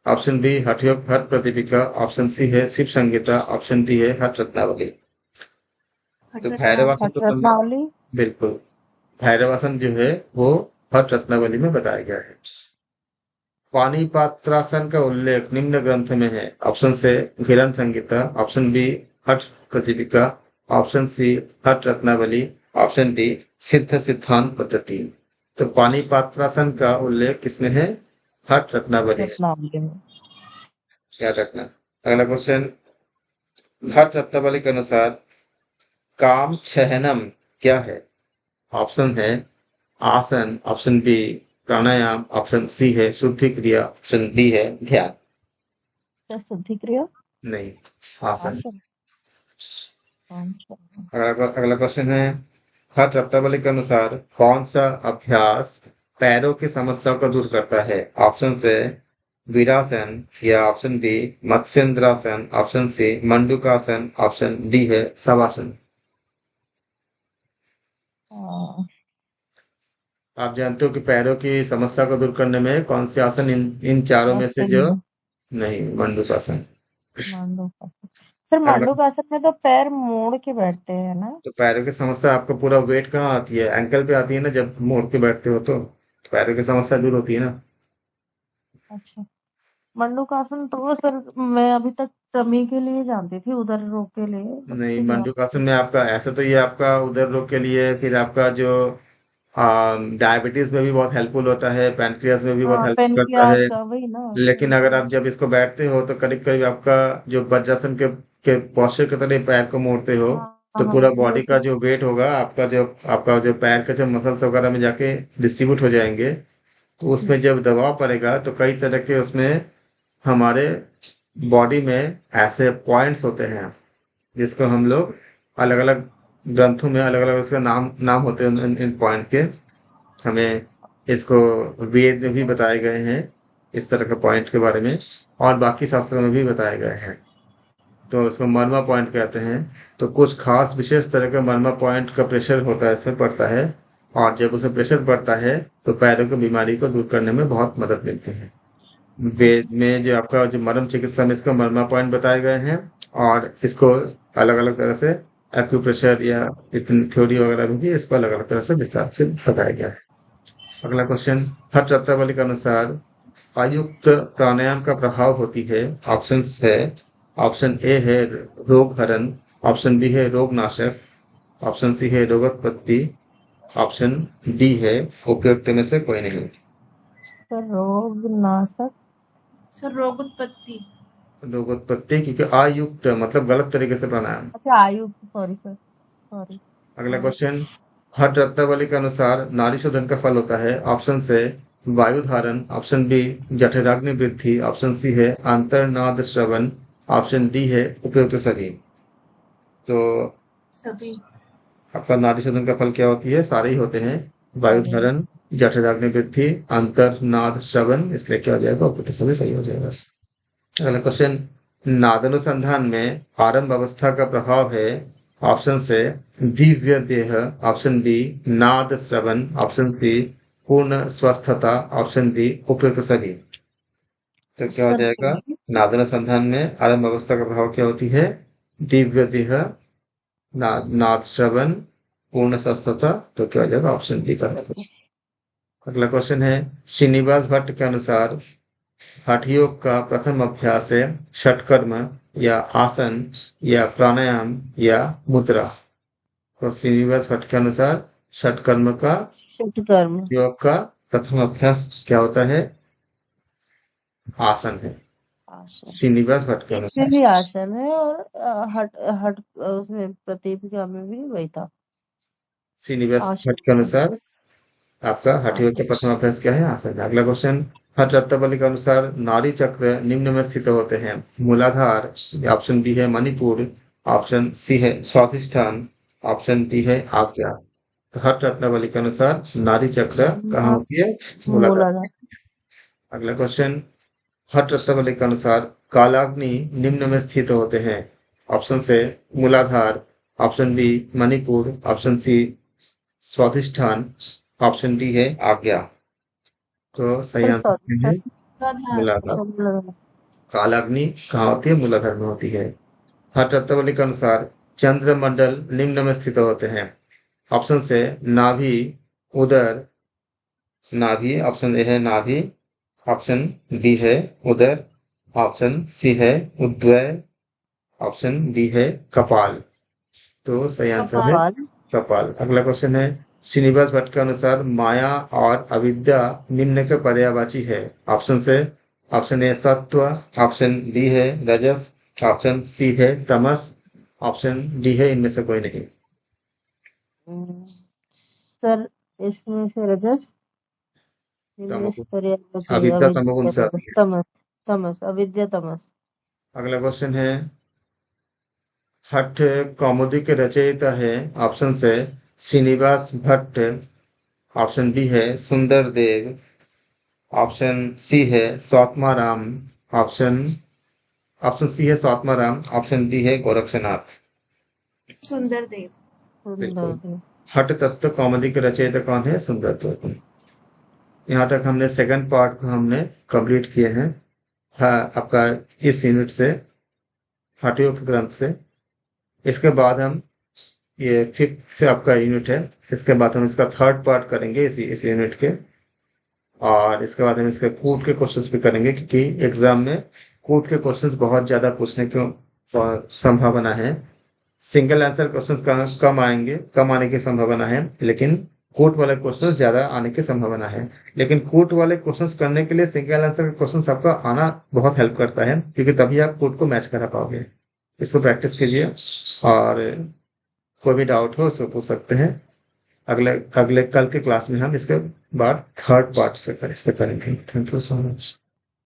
ऑप्शन बी हठयोग हठ प्रदीपिका, ऑप्शन सी है शिव संहिता, ऑप्शन डी है हठ रत्नावली। तो भैरवासन तो समझ, रत्नावली। बिल्कुल, भैरवासन जो है वो हठ रत्नावली में बताया गया है। पाणिपात्रासन का उल्लेख निम्न ग्रंथ में है, ऑप्शन से घिरन संहिता, ऑप्शन बी हठ प्रदीपिका, ऑप्शन सी हठ रत्नावली, ऑप्शन डी सिद्ध सिद्धांत पद्धति। तो पाणिपात्रासन का उल्लेख किसमें है? हठ रत्नावली। रत्नावली में। याद रखना। अगला क्वेश्चन, हठ रत्नावली के अनुसार काम छहनम क्या है? ऑप्शन है आसन, ऑप्शन बी प्राणायाम, ऑप्शन सी है शुद्धि क्रिया, ऑप्शन डी है ध्यान। क्या शुद्धि क्रिया? नहीं, आसन। अच्छा। अगला क्वेश्चन है, हठ रत्नावली के अनुसार कौन सा अभ्यास पैरों की समस्याओं को दूर करता है? ऑप्शन से वीरासन, या option B Matsyendrasana, option C Mandukasana, option D है शवासन। आप जानते हो कि पैरों की समस्या को दूर करने में कौन से आसन इन चारों में से जो नहीं? मंडूकासन। मंडूकासन। सर अगला, मंडूकासन में तो पैर मोड़ के बैठते हैं ना? तो पैरों की समस्या, आपका पूरा वेट कहाँ आती है? एंकल पे आती है ना, जब मोड़ के बैठते हो तो पैरों की समस्या दूर होती है ना। अच्छा। मंडूकासन तो सर मैं अभी तक टमी के लिए जानती थी, उदर रोग के लिए। नहीं, मंडूकासन में आपका ऐसा तो ये आपका उदर रोग के लिए, फिर आपका जो डायबिटीज में भी बहुत हेल्पफुल होता है, पैनक्रियास में भी बहुत हाँ, हेल्प करता पेनक्रियास है। का वही ना। लेकिन अगर आप जब इसको बैठते हो तो करीब करीब आपका जो वज्रासन के पोस्चर के तरह पैर को मोड़ते हो, हाँ तो हाँ पूरा वो बॉडी का तो जो वेट होगा आपका जो पैर का जो मसल्स वगैरह में जाके डिस्ट्रीब्यूट हो जाएंगे, तो उसमें जब दबाव पड़ेगा तो कई तरह के उसमें हमारे बॉडी में ऐसे पॉइंट्स होते हैं, जिसको हम लोग अलग अलग ग्रंथों में अलग अलग उसका नाम होते हैं इन पॉइंट के। हमें इसको वेद में भी बताए गए हैं इस तरह के पॉइंट के बारे में, और बाकी शास्त्रों में भी बताए गए हैं। तो इसको मर्मा पॉइंट कहते हैं। तो कुछ खास विशेष तरह का मर्मा पॉइंट का प्रेशर होता है, इसमें पड़ता है, और जब उसमें प्रेशर पड़ता है तो पैरों की बीमारी को दूर करने में बहुत मदद मिलती है। वेद में जो आपका जो मर्म चिकित्सा में इसका मर्मा पॉइंट बताए गए हैं, और इसको अलग अलग तरह से एक्यूप्रेशर या थ्योरी वगैरह में भी इसको अलग अलग तरह से विस्तार से बताया गया है। अगला क्वेश्चन, हठ रत्नावली के अनुसार आयुक्त प्राणायाम का प्रभाव होती है, ऑप्शन है, ऑप्शन ए है रोग हरण, ऑप्शन बी है रोग नाशक, ऑप्शन सी है रोगोत्पत्ति, ऑप्शन डी है उपयुक्त में से कोई नहीं। सर रोग नाशक। सर रोग उत्पत्ति। रोगोत्पत्ति, क्योंकि आयुक्त मतलब गलत तरीके से प्राणायाम। अच्छा आयुक्त, सॉरी सर, सॉरी। अगला क्वेश्चन, हठ रत्नावली के अनुसार नाड़ी शोधन का फल होता है, ऑप्शन से वायु धारण, ऑप्शन बी जठराग्नि वृद्धि, ऑप्शन सी है अंतर्नाद श्रवण, ऑप्शन डी है उपयुक्त सभी। तो सभी। आपका नाड़ी शोधन का फल क्या होती है? सारे ही होते हैं, वायु धारण, जठराग्नि वृद्धि, अंतर्नाद श्रवण, इसलिए क्या हो जाएगा? उपयुक्त सभी सही हो जाएगा। अगला क्वेश्चन, नादानुसंधान में आरंभ अवस्था का प्रभाव है, ऑप्शन से दिव्य देह, ऑप्शन बी नाद श्रवण, ऑप्शन सी पूर्ण स्वस्थता, ऑप्शन डी उपयुक्त सभी। तो क्या हो जाएगा? नादानुसंधान में आरंभ अवस्था का प्रभाव क्या होती है? दिव्य देह, नाद श्रवण, पूर्ण स्वस्थता, तो क्या हो जाएगा ऑप्शन बी का। अगला क्वेश्चन है श्रीनिवास भट्ट के अनुसार हठ योग का प्रथम अभ्यास है षटकर्म या आसन या प्राणायाम या मुद्रा। तो श्रीनिवास भट्ट के अनुसार षटकर्म का षटकर्म योग का प्रथम अभ्यास क्या होता है? आसन है। आसन, श्रीनिवास भट्ट के इसमें भी अनुसार आसन है और हट हट उसमें प्रतिपिका में भी वही था श्रीनिवास आसन। भट्ट के अनुसार आपका हठ योग आसन का प्रथम अभ्यास क्या है? आसन। अगला क्वेश्चन हठ रत्नावली के अनुसार नाड़ी चक्र निम्न में स्थित होते हैं मूलाधार, ऑप्शन बी है मणिपुर, ऑप्शन सी है स्वाधिष्ठान, ऑप्शन डी है आज्ञा। तो हठ रत्नावली के अनुसार नाड़ी चक्र कहाँ होती है? मूलाधार। मूलाधार। अगला क्वेश्चन हठ रत्नावली के अनुसार कालाग्नि निम्न में स्थित होते हैं। ऑप्शन से Muladhara, option B Manipura, option C Svadhisthana, option D है आज्ञा। तो सही आंसर क्या है? मूलाधार। मूलाधार। कालाग्नि कहाँ होती है? मूलाधार में होती है। हठ रत्नावली के अनुसार चंद्रमंडल निम्न में स्थित होते हैं। ऑप्शन से नाभि, उदर, नाभि, ऑप्शन ए है नाभि, ऑप्शन बी है उदर, ऑप्शन सी है उद्वय, ऑप्शन डी है कपाल। तो सही आंसर है कपाल। कपाल। अगला क्वेश्चन है श्रीनिवास भट्ट के अनुसार माया और अविद्या निम्न के पर्यायवाची है। ऑप्शन से ऑप्शन ए सत्व, ऑप्शन बी है रजस, ऑप्शन सी है तमस, ऑप्शन डी है इनमें से कोई नहीं। सर इसमें से रजस, इनमें से तमोगुण, पर्यायवाची अविद्या तमोगुण से अविद्या आती है। तमस, तमस अविद्या तमस। अगला क्वेश्चन है हठ कौमुदी के रचयिता है। ऑप्शन से श्रीनिवास भट्ट, ऑप्शन बी है सुंदर देव, ऑप्शन सी है स्वात्माराम, ऑप्शन ऑप्शन सी है स्वात्माराम, ऑप्शन डी है गोरक्षनाथ। सुंदर देव। बिल्कुल। सुंदर। हठ तत्व कौमुदी के रचयिता कौन है? सुंदर देव। यहाँ तक हमने सेकंड पार्ट को हमने कंप्लीट किए हैं। हाँ, आपका इस यूनिट से हठ योग ग्रंथ से। इसके बाद हम ये फिफ्थ से आपका यूनिट है, इसके बाद हम इसका थर्ड पार्ट करेंगे इस यूनिट के, और इसके बाद हम इसके कूट के क्वेश्चंस भी करेंगे क्योंकि एग्जाम में कूट के क्वेश्चंस बहुत ज्यादा पूछने की संभावना है। सिंगल आंसर क्वेश्चंस कम आएंगे, कम आने की संभावना है, लेकिन कूट वाले क्वेश्चंस ज्यादा आने की संभावना है। लेकिन कूट वाले क्वेश्चंस करने के लिए सिंगल आंसर क्वेश्चंस आपका आना बहुत हेल्प करता है क्योंकि तभी आप कूट को मैच करा पाओगे। इसको प्रैक्टिस कीजिए और कोई भी डाउट हो उसको पूछ सकते हैं। अगले कल के क्लास में हम इसके बाद थर्ड पार्ट से करेंगे। Thank you so much.